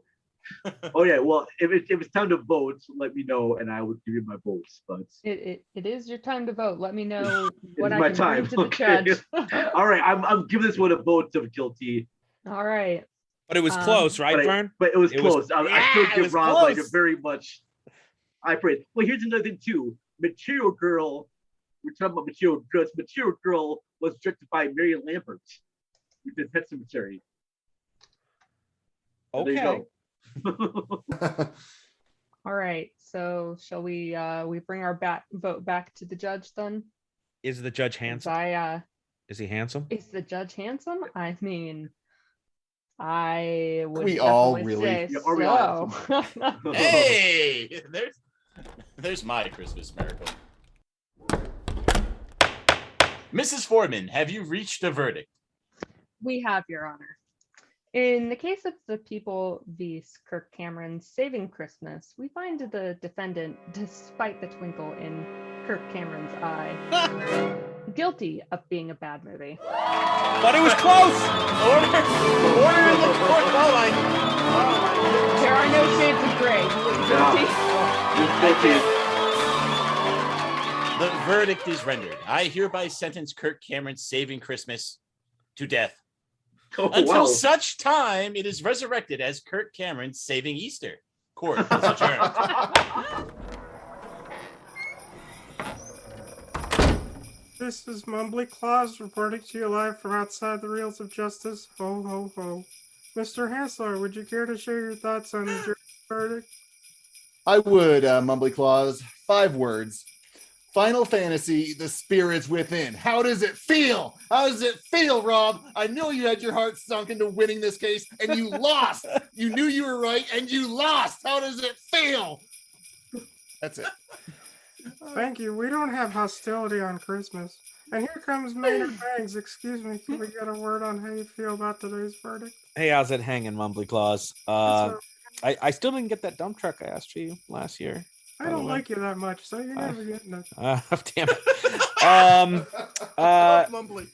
oh yeah, well, if it's time to vote, let me know and I would give you my votes. But it is your time to vote. Let me know what it's I my can time. bring to the Okay. judge. All right, I'm giving this one a vote of guilty. All right. But it was close, right, Vern? But it was It was- close. I Yeah, still it give was Rob like a close. very much high praise. Well, here's another thing too. Material Girl. We're talking about Material Girl. Material Girl was directed by Mary Lambert, who did Pet Cemetery. So there you Okay. go. All right. So shall we bring our vote back to the judge then? Is the judge handsome? Is he handsome? Is the judge handsome? I mean, I would We all definitely really- say Yeah, are we all so. Hey, there's my Christmas miracle. Mrs. Foreman, have you reached a verdict? We have, Your Honor. In the case of the People v. Kirk Cameron Saving Christmas, we find the defendant, despite the twinkle in Kirk Cameron's eye, guilty of being a bad movie. But it was close. Order in the court. Oh my. There are no shades of gray. Guilty. The verdict is rendered. I hereby sentence Kirk Cameron Saving Christmas to death. Until such time it is resurrected as Kirk Cameron Saving Easter. Court is adjourned. This is Mumbly Claus reporting to you live from outside the Reels of Justice. Ho, ho, ho. Mr. Haslar, would you care to share your thoughts on the jury's verdict? I would, Mumbly Claus. 5 words. Final Fantasy, the spirits within. How does it feel? How does it feel, Rob? I know you had your heart sunk into winning this case, and you lost. You knew you were right, and you lost. How does it feel? That's it. Thank you. We don't have hostility on Christmas. And here comes Maynard Bangs. Excuse me, can we get a word on how you feel about today's verdict? Hey, how's it hanging, Mumbly Claus? I still didn't get that dump truck I asked for you last year. I don't like you that much, so you're never getting it. Damn it. Mumbly.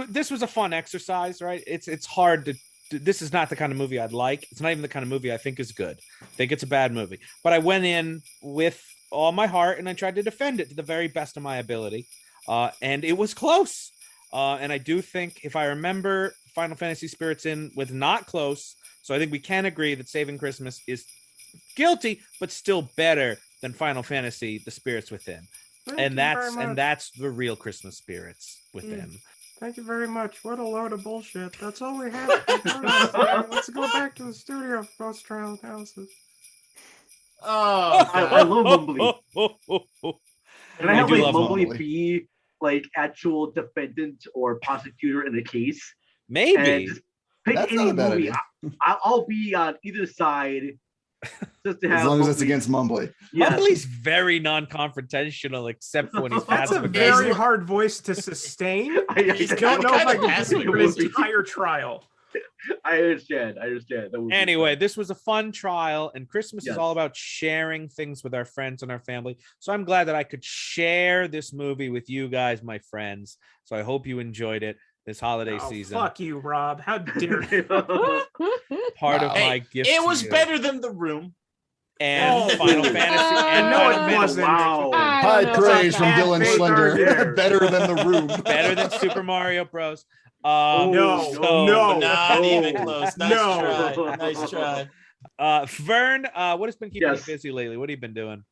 This was a fun exercise, right? It's hard to. This is not the kind of movie I'd like. It's not even the kind of movie I think is good. I think it's a bad movie. But I went in with all my heart and I tried to defend it to the very best of my ability. And it was close. And I do think, if I remember, Final Fantasy Spirits in with not close. So I think we can agree that Saving Christmas is guilty, but still better than Final Fantasy, The Spirits Within. And that's the real Christmas spirits within. Thank you very much. What a load of bullshit. That's all we have. Let's go back to the studio for post-trial analysis. I love Mumbly. Can I have like Mumbly be like actual defendant or prosecutor in the case? Maybe. Pick any movie. I'll be on either side. Just to have as long as Mumbly. it's against Mumbly. Yes. Mumbly's very non-confrontational, except for when he's That's a very hard voice to sustain. I don't know if I can do this entire trial. I understand. Anyway, this was a fun trial, and Christmas is all about sharing things with our friends and our family. So I'm glad that I could share this movie with you guys, my friends. So I hope you enjoyed it this holiday season. Fuck you, Rob. How dare you? Part of my gift. It was better than The Room. And Final Fantasy. And no, Final it wasn't. Wow. High praise from Dylan Schlender. Better than The Room. Better than Super Mario Bros. No. Not even close. Nice try. Vern, what has been keeping you busy lately? What have you been doing?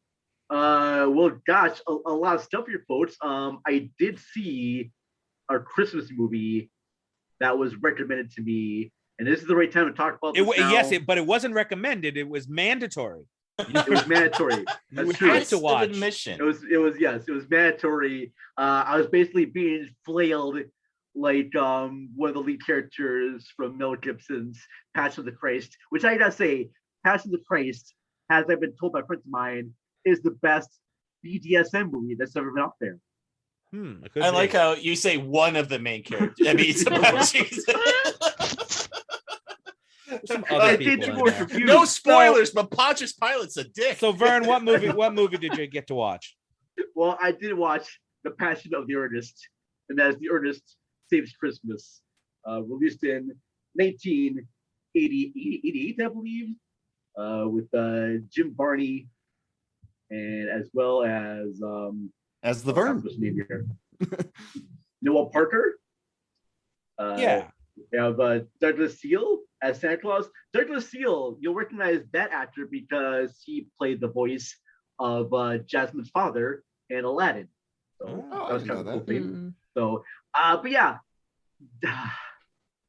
Well, gosh, a lot of stuff here, folks. I did see a Christmas movie that was recommended to me, and this is the right time to talk about this now. Yes, but it wasn't recommended. It was mandatory. It was mandatory. You had to watch. Admission. It was mandatory. I was basically being flailed like one of the lead characters from Mel Gibson's Passion of the Christ, which I gotta say, Passion of the Christ, as I've been told by friends of mine, is the best BDSM movie that's ever been out there. I like how you say one of the main characters. I mean, it's about Jesus. No spoilers, but Pontius Pilate's a dick. So, Vern, what movie did you get to watch? Well, I did watch The Passion of the Artist, and that is The Artist Saves Christmas, released in 1988, I believe, with Jim Varney, and as well as the Vern. Noah Parker. We have Douglas Seal as Santa Claus. Douglas Seal, you'll recognize that actor because he played the voice of Jasmine's father in Aladdin. So that was kind of a cool thing. So, but yeah,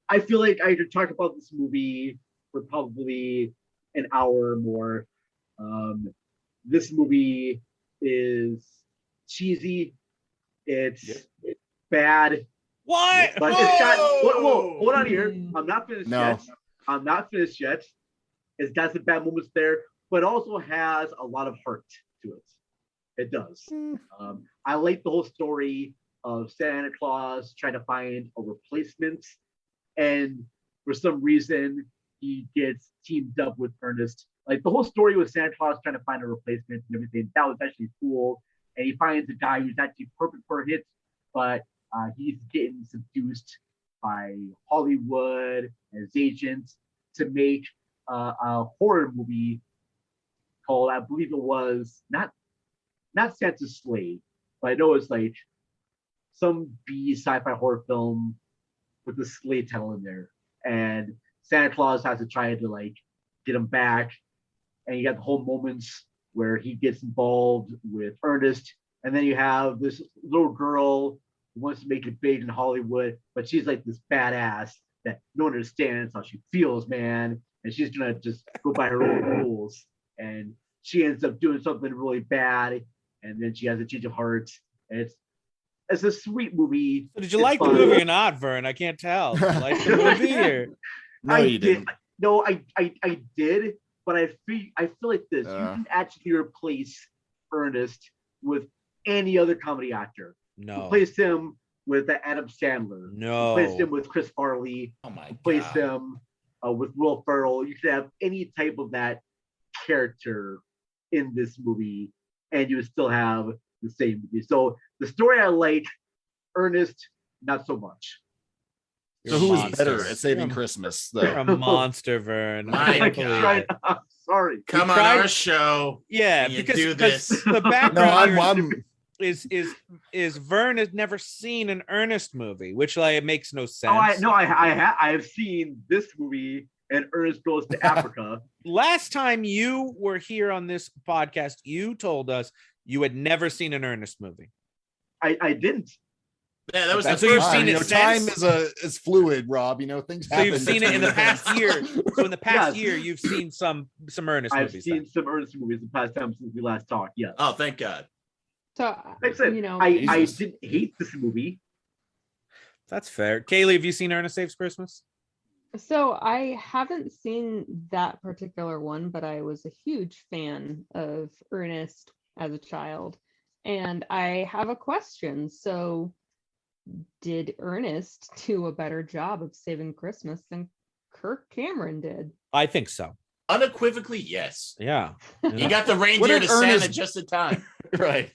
I feel like I could talk about this movie for probably an hour or more. This movie is cheesy. It's bad. What? But it's got. Whoa, hold on here. I'm not finished yet. It's got some bad moments there, but also has a lot of heart to it. It does. I like the whole story of Santa Claus trying to find a replacement, and for some reason he gets teamed up with Ernest. Like the whole story with Santa Claus trying to find a replacement and everything, that was actually cool. And he finds a guy who's actually perfect for a hit, but he's getting seduced by Hollywood and his agents to make a horror movie called, I believe it was not Santa's Slave, but I know it's like some B sci-fi horror film with the Slave title in there. And Santa Claus has to try to like get him back. And you got the whole moments where he gets involved with Ernest. And then you have this little girl who wants to make it big in Hollywood, but she's like this badass that no one understands how she feels, man. And she's gonna just go by her own rules. And she ends up doing something really bad, and then she has a change of heart. And it's a sweet movie. So did you like the movie or not, Vern? I can't tell. Did you like the movie or No, you didn't. No, I did, but I feel like this. You can actually replace Ernest with any other comedy actor. no? Replace him with Adam Sandler. No. Replace him with Chris Farley. Oh my Replace god. him with Will Ferrell. You could have any type of that character in this movie, and you would still have the same movie. So the story I like, Ernest, not so much. You're So a who is monster. better at saving Christmas, You're a though? monster, Vern. My I can't God. believe Right, it. I'm sorry. Come on tried- our show. Yeah, and you because, do because this. the No, background I'm is Vern has never seen an Ernest movie, which like it makes no sense. I have seen this movie, and Ernest Goes to Africa. Last time you were here on this podcast, you told us you had never seen an Ernest movie. I didn't. Yeah, that was That's the what you've first seen time. it time since? is fluid, Rob. Things So happen. you've seen it in the past year. So in the past Yes. year, you've seen some Ernest I've movies. seen then. some Ernest movies the past time since we last talked. Yes. Oh, thank God. So, Like I said, you know, I Jesus. didn't hate this movie. That's fair. Kaleigh, have you seen Ernest Saves Christmas? so I haven't seen that particular one, but I was a huge fan of Ernest as a child. And I have a question. So, did Ernest do a better job of saving Christmas than Kirk Cameron did? I think so. Unequivocally, yes. Yeah. You got the What reindeer did to Santa Ernest- just in time. right.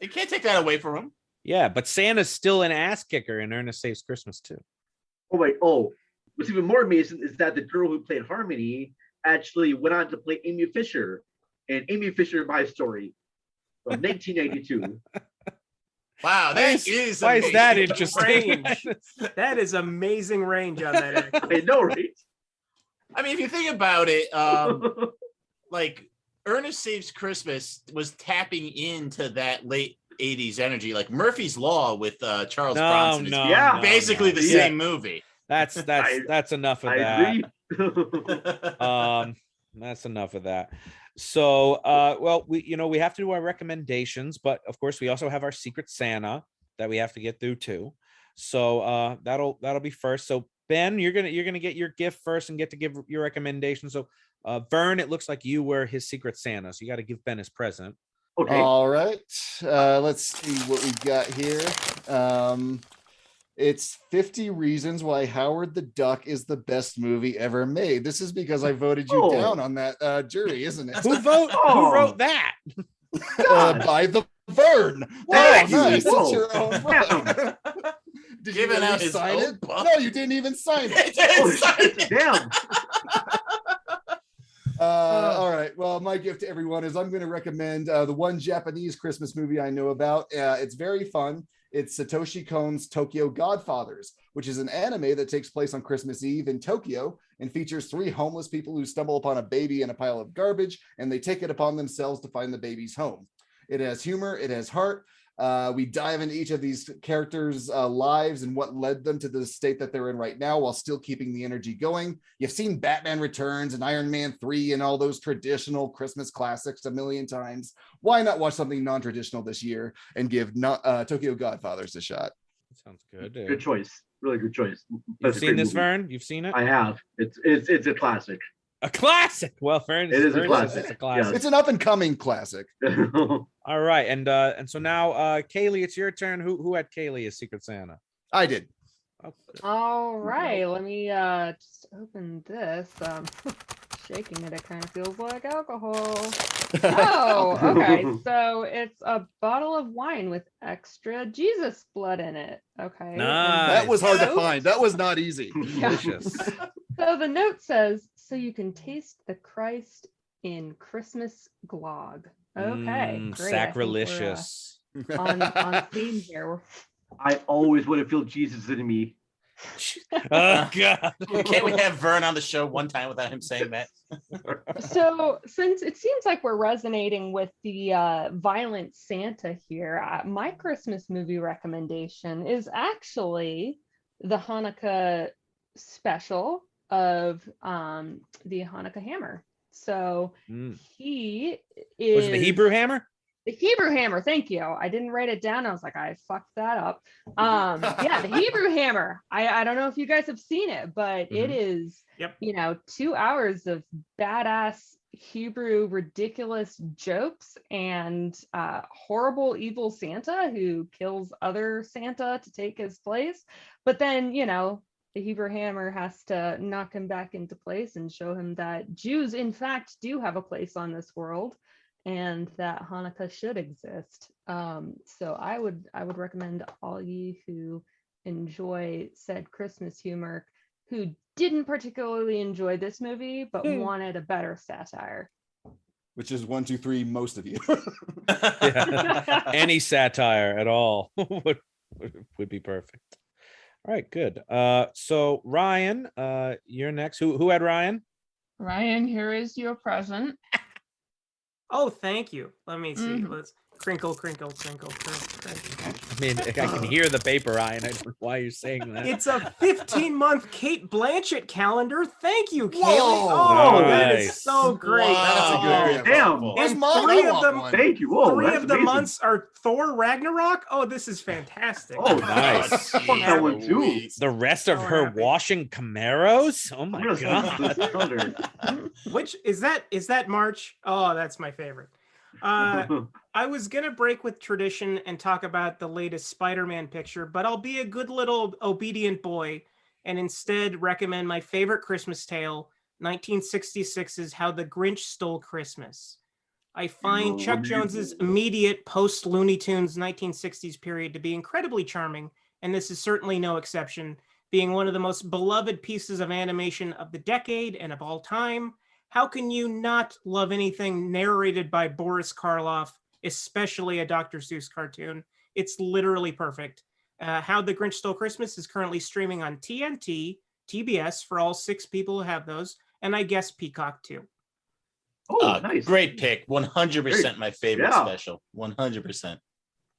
You can't take that away from him. Yeah, but Santa's still an ass kicker in Ernest Saves Christmas too. What's even more amazing is that the girl who played Harmony actually went on to play Amy Fisher, and Amy Fisher, My Story, from 1992. Wow, that is Why is that amazing. interesting? Range. That is amazing range on that actor. I know, right? I mean, if you think about it, like Ernest Saves Christmas was tapping into that late 80s energy, like Murphy's Law with Charles Bronson. It's Yeah. basically the Yeah. same movie. That's enough of I that. agree. That's enough of that. So well, we have to do our recommendations, but of course we also have our Secret Santa that we have to get through too. So that'll be first. So Ben, you're gonna get your gift first and get to give your recommendation. So Vern, it looks like you were his Secret Santa, so you got to give Ben his present. Okay. All right. Let's see what we got here. It's 50 Reasons Why Howard the Duck is the best movie ever made. This is because I voted you down on that jury, isn't it? Who Oh. wrote that? By the Vern. Thank Oh, you. nice. Whoa. It's your own book. Did you Giving really out his sign own it? book? No, you didn't even sign it. Oh, shit. Damn. All right. Well, my gift to everyone is I'm going to recommend the one Japanese Christmas movie I know about. It's very fun. It's Satoshi Kon's Tokyo Godfathers, which is an anime that takes place on Christmas Eve in Tokyo and features 3 homeless people who stumble upon a baby in a pile of garbage, and they take it upon themselves to find the baby's home. It has humor. It has heart. We dive into each of these characters' lives and what led them to the state that they're in right now while still keeping the energy going. You've seen Batman Returns and Iron Man 3 and all those traditional Christmas classics a million times. Why not watch something non-traditional this year and give Tokyo Godfathers a shot? Sounds good. Good choice. Really good choice. You've That's a seen great this, movie. Vern? You've seen it? I have. It's a classic. A classic. Well, Vern, It is a Vern classic. says it's a classic. It's an up and coming classic. All right, and so now, Kaleigh, it's your turn. Who had Kaleigh as Secret Santa? I did. Oh, All right, let me just open this. Shaking it kind of feels like alcohol. Oh, okay. So it's a bottle of wine with extra Jesus blood in it. Okay. Nice. That was hard to Note- find. That was not easy. delicious. So the note says, so you can taste the Christ in Christmas glog. Okay. Great. I think we're, Sacrilegious. on theme here. I always want to feel Jesus in me. Oh God. Can't we have Vern on the show one time without him saying that? So since it seems like we're resonating with the violent Santa here, my Christmas movie recommendation is actually the Hanukkah special of the Hanukkah Hammer. So he is... Was it the Hebrew Hammer? The Hebrew Hammer, thank you. I didn't write it down. I was like, I fucked that up. Yeah, the Hebrew Hammer. I don't know if you guys have seen it, but it is, 2 hours of badass Hebrew ridiculous jokes and horrible evil Santa who kills other Santa to take his place. But then, the Hebrew Hammer has to knock him back into place and show him that Jews, in fact, do have a place on this world, and that Hanukkah should exist. So I would recommend all ye who enjoy said Christmas humor, who didn't particularly enjoy this movie, but wanted a better satire. Which is 1, 2, 3, most of you. Yeah. Any satire at all would be perfect. All right, good. So Ryan, you're next. Who had Ryan? Ryan, here is your present. Oh, thank you. Let me see. Let's crinkle, crinkle, crinkle, crinkle. I mean, I can hear the paper, Ryan. I don't know why you're saying that. It's a 15-month Kate Blanchett calendar. Thank you, Kaleigh. Whoa, Oh, that nice. is so great. That's a good Damn. Where's And mine? three I of want them- one. Thank you. Whoa, Three that's of the amazing. months are Thor Ragnarok. Oh, this is fantastic. Oh, Nice. I want that one too. The rest of So her happy. washing Camaros? Oh my I'm gonna send God. this calendar. Which is that March? Oh, that's my favorite. I was gonna break with tradition and talk about the latest Spider-Man picture, but I'll be a good little obedient boy and instead recommend my favorite Christmas tale, 1966's How the Grinch Stole Christmas. I find Chuck Jones's immediate post-Looney Tunes 1960s period to be incredibly charming, and this is certainly no exception, being one of the most beloved pieces of animation of the decade and of all time. How can you not love anything narrated by Boris Karloff, especially a Dr. Seuss cartoon? It's literally perfect. How the Grinch Stole Christmas is currently streaming on TNT, TBS for all 6 people who have those, and I guess Peacock too. Oh, nice. Great pick. 100% my favorite Yeah. special. 100%.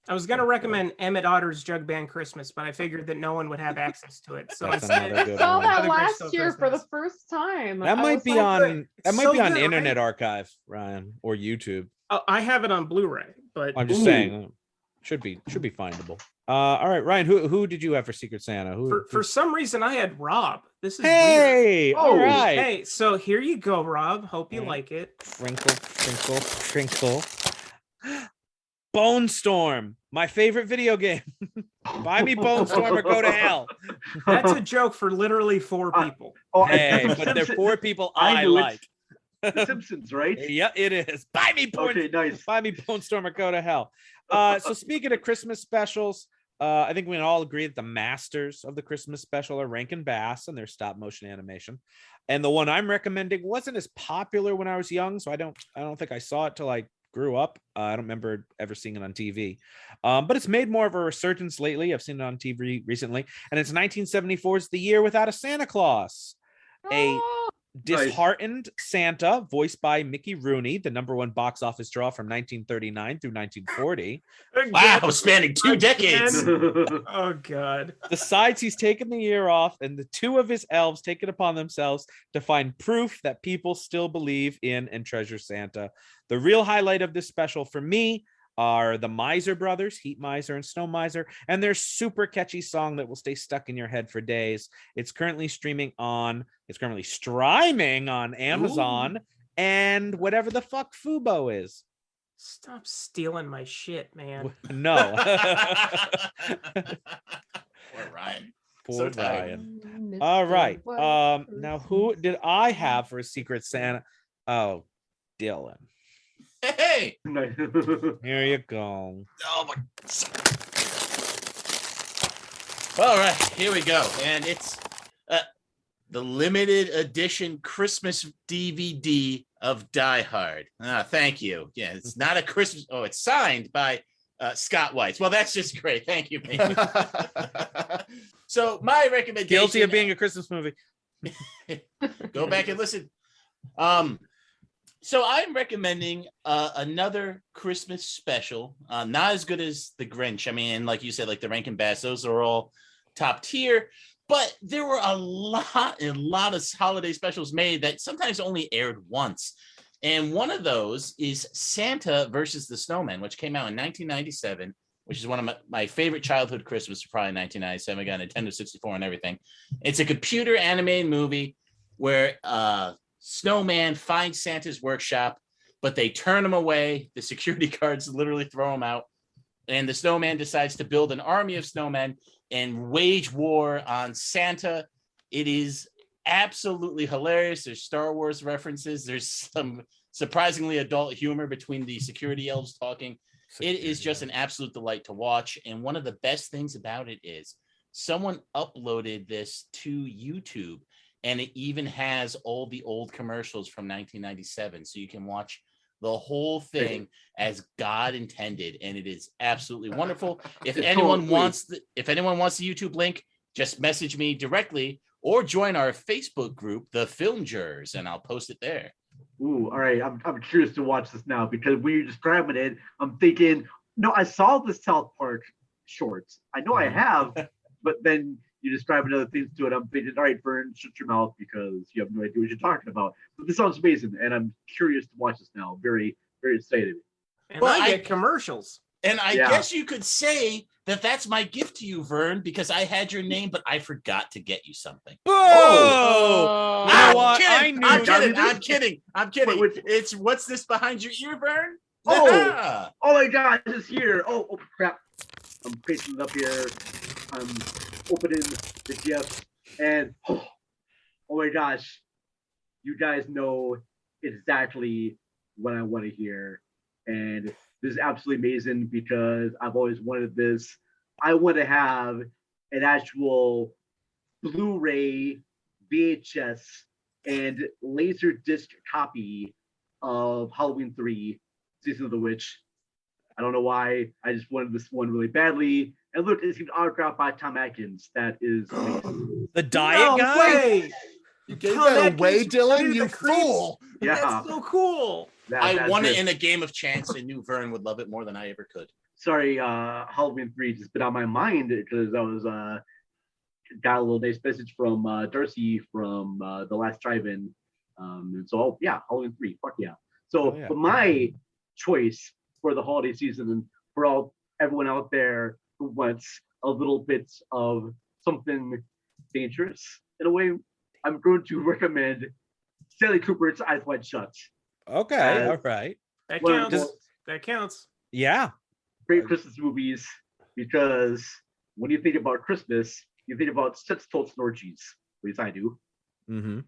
I was going to recommend Emmett Otter's Jug Band Christmas, but I figured that no one would have access to it. So That's instead, another good Saw one. that How the Grinch Stole last year for the Christmas. first time. That I might was be like, on It's that so might be on good, Internet right? Archive, Ryan, or YouTube. Oh, I have it on Blu-ray, but I'm just saying, should be findable. All right, Ryan, who did you have for Secret Santa? for some reason I had Rob. This is weird. Hey, all Oh, right. Hey, so here you go, Rob. Hope you like it. Crinkle, crinkle, crinkle. Bone Storm, my favorite video game. Buy me Bone Storm or go to hell. That's a joke for literally 4 people. Oh, Hey, it's but they're Simpson- 4 people I I knew like. The Simpsons, right? Yeah, it is. Buy me Bone. Okay, nice. Buy me Bone Storm or go to hell. So speaking of Christmas specials, I think we can all agree that the masters of the Christmas special are Rankin Bass and their stop motion animation. And the one I'm recommending wasn't as popular when I was young, so I don't think I saw it till I grew up. I don't remember ever seeing it on TV, but it's made more of a resurgence lately. I've seen it on TV recently, and it's 1974's The Year Without a Santa Claus, a disheartened Santa voiced by Mickey Rooney, the #1 box office draw from 1939 through 1940. Wow, spanning 2 decades. Oh God. Decides he's taken the year off, and the 2 of his elves take it upon themselves to find proof that people still believe in and treasure Santa. The real highlight of this special for me are the Miser Brothers, Heat Miser and Snow Miser, and their super catchy song that will stay stuck in your head for days. It's currently streaming on Amazon and whatever the fuck Fubo is. Stop stealing my shit, man. No. Poor Ryan. Poor So tired. Ryan. All right. Now who did I have for a Secret Santa? Oh, Dylan. Hey. Here you go. Oh my. All right, here we go, and it's the limited edition Christmas DVD of Die Hard. Thank you. Yeah, it's not a Christmas. Oh, it's signed by Scott Weiss. Well, that's just great. Thank you, man. So my recommendation. Guilty of being a Christmas movie. Go back and listen. So I'm recommending another Christmas special. Not as good as The Grinch. I mean, like you said, like the Rankin Bass, those are all top tier. But there were a lot of holiday specials made that sometimes only aired once. And one of those is Santa versus the Snowman, which came out in 1997, which is one of my favorite childhood Christmas, probably 1997. I got a Nintendo 64 and everything. It's a computer animated movie where Snowman finds Santa's workshop, but they turn him away. The security guards literally throw him out. And the Snowman decides to build an army of snowmen and wage war on Santa. It is absolutely hilarious. There's Star Wars references. There's some surprisingly adult humor between the security elves talking. It is just an absolute delight to watch. And one of the best things about it is someone uploaded this to YouTube, and it even has all the old commercials from 1997. So you can watch the whole thing as God intended, and it is absolutely wonderful. If anyone wants the YouTube link, just message me directly or join our Facebook group, the Film Jurors, and I'll post it there. Ooh, all right. I'm curious to watch this now because when you're describing it, I'm thinking, no, I saw the South Park shorts. I know I have, but then you describe other things to it. I'm thinking, all right, Vern, shut your mouth because you have no idea what you're talking about. But this sounds amazing, and I'm curious to watch this now. Very, very excited. And well, I get commercials. And I guess you could say that that's my gift to you, Vern, because I had your name, but I forgot to get you something. Oh! You know what? I'm kidding. Wait. It's what's this behind your ear, Vern? Oh my God, it's here. Oh crap. I'm pasting it up here. I'm opening the gift, and oh my gosh, you guys know exactly what I want to hear. And this is absolutely amazing because I've always wanted this. I want to have an actual Blu-ray, VHS, and Laserdisc copy of Halloween 3, Season of the Witch. I don't know why. I just wanted this one really badly. And look, it's autographed by Tom Atkins. That is amazing. The diet guy? Way. You gave that away, Dylan, you fool. Yeah. That's so cool. I won it in a game of chance and knew Vern would love it more than I ever could. Sorry, Halloween 3 just been on my mind because I was got a little nice message from Darcy from the last drive-in. And so, yeah, Halloween 3, fuck yeah. So, but my choice for the holiday season and for everyone out there who wants a little bit of something dangerous in a way, I'm going to recommend Stanley Kubrick's Eyes Wide Shut. Okay, all right. That counts. That counts. Yeah. Great Christmas movies because when you think about Christmas, you think about sex, totes, and orgies. At least I do. Mm-hmm.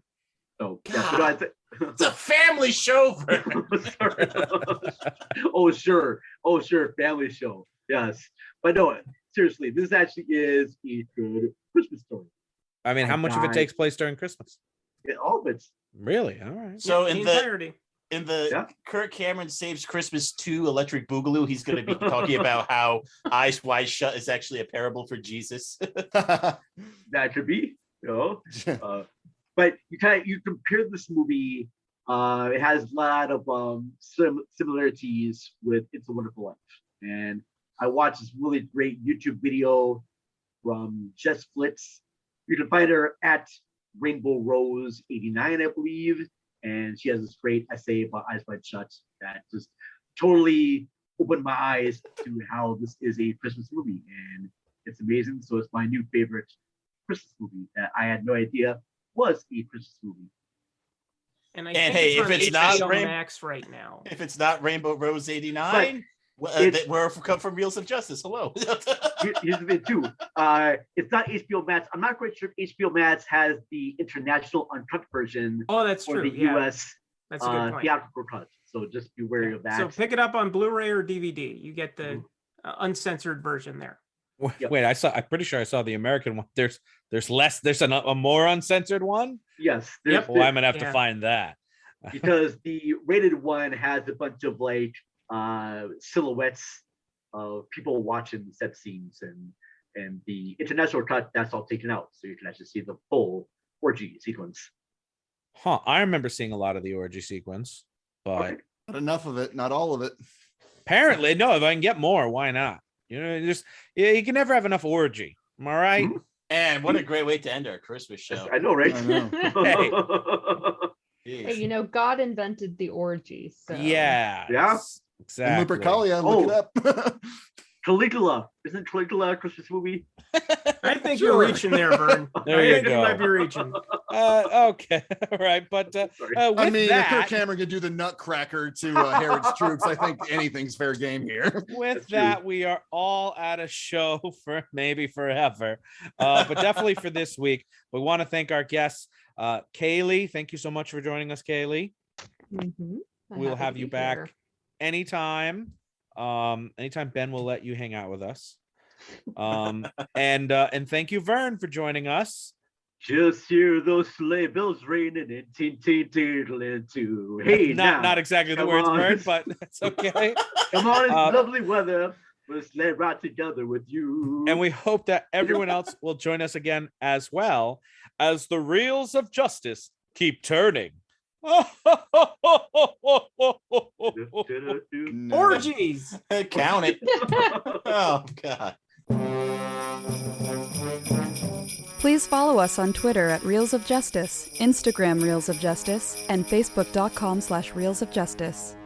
So, it's a family show. Oh, sure, family show. Yes, but no, seriously, this actually is a good Christmas story. I mean, how much of it takes place during Christmas? All of it. Really? All right. So in the entirety. In the Kirk Cameron Saves Christmas 2 Electric Boogaloo, he's going to be talking about how Eyes Wide Shut is actually a parable for Jesus. That could be, but you compare this movie. It has a lot of similarities with It's a Wonderful Life, and I watched this really great YouTube video from Jess Flitz. You can find her at Rainbow Rose 89, I believe. And she has this great essay about Eyes Wide Shut that just totally opened my eyes to how this is a Christmas movie, and it's amazing. So it's my new favorite Christmas movie that I had no idea was a Christmas movie. And hey, if it's not Max right now, if it's not Rainbow Rose 89, we're come from Reels of Justice. Hello. Here's the thing too. It's not HBO Max. I'm not quite sure if HBO Max has the international uncut version. Oh, that's or true. the Yeah. US That's a good point. theatrical cut. So just be wary of that. So pick it up on Blu-ray or DVD. You get the uncensored version there. Wait, I'm pretty sure I saw the American one. There's less. There's a more uncensored one. Yes. Yep. Well, I'm gonna have to find that. Because the rated one has a bunch of like silhouettes of people watching set scenes, and the international cut, that's all taken out, so you can actually see the full orgy sequence. Huh? I remember seeing a lot of the orgy sequence, but not enough of it. Not all of it. Apparently, no. If I can get more, why not? You know, you can never have enough orgy. Am I right? Mm-hmm. And what a great way to end our Christmas show. I know, right? I know. Hey, you know, God invented the orgy. So Yeah. Exactly. Exactly. Lupercalia, look it up. Caligula. Isn't Caligula a Christmas movie? I think you're reaching there, Vern. There I you think go. you might be reaching. Okay, all right, but I mean, if that, Kirk Cameron could do the Nutcracker to Herod's troops, I think anything's fair game here. with that, we are all at a show for maybe forever, but definitely for this week. We want to thank our guests, Kaleigh. Thank you so much for joining us, Kaleigh. Mm-hmm. We'll have you back anytime. Anytime Ben will let you hang out with us. And thank you, Vern, for joining us. Just hear those sleigh bells ringing and tinkling too. Hey, not exactly the words, Vern, but that's okay. Come on, it's lovely weather. We'll sleigh right together with you. And we hope that everyone else will join us again as well as the reels of justice keep turning. Orgies. Count it. Oh, God. Please follow us on Twitter at Reels of Justice, Instagram Reels of Justice, and Facebook.com/Reels of Justice.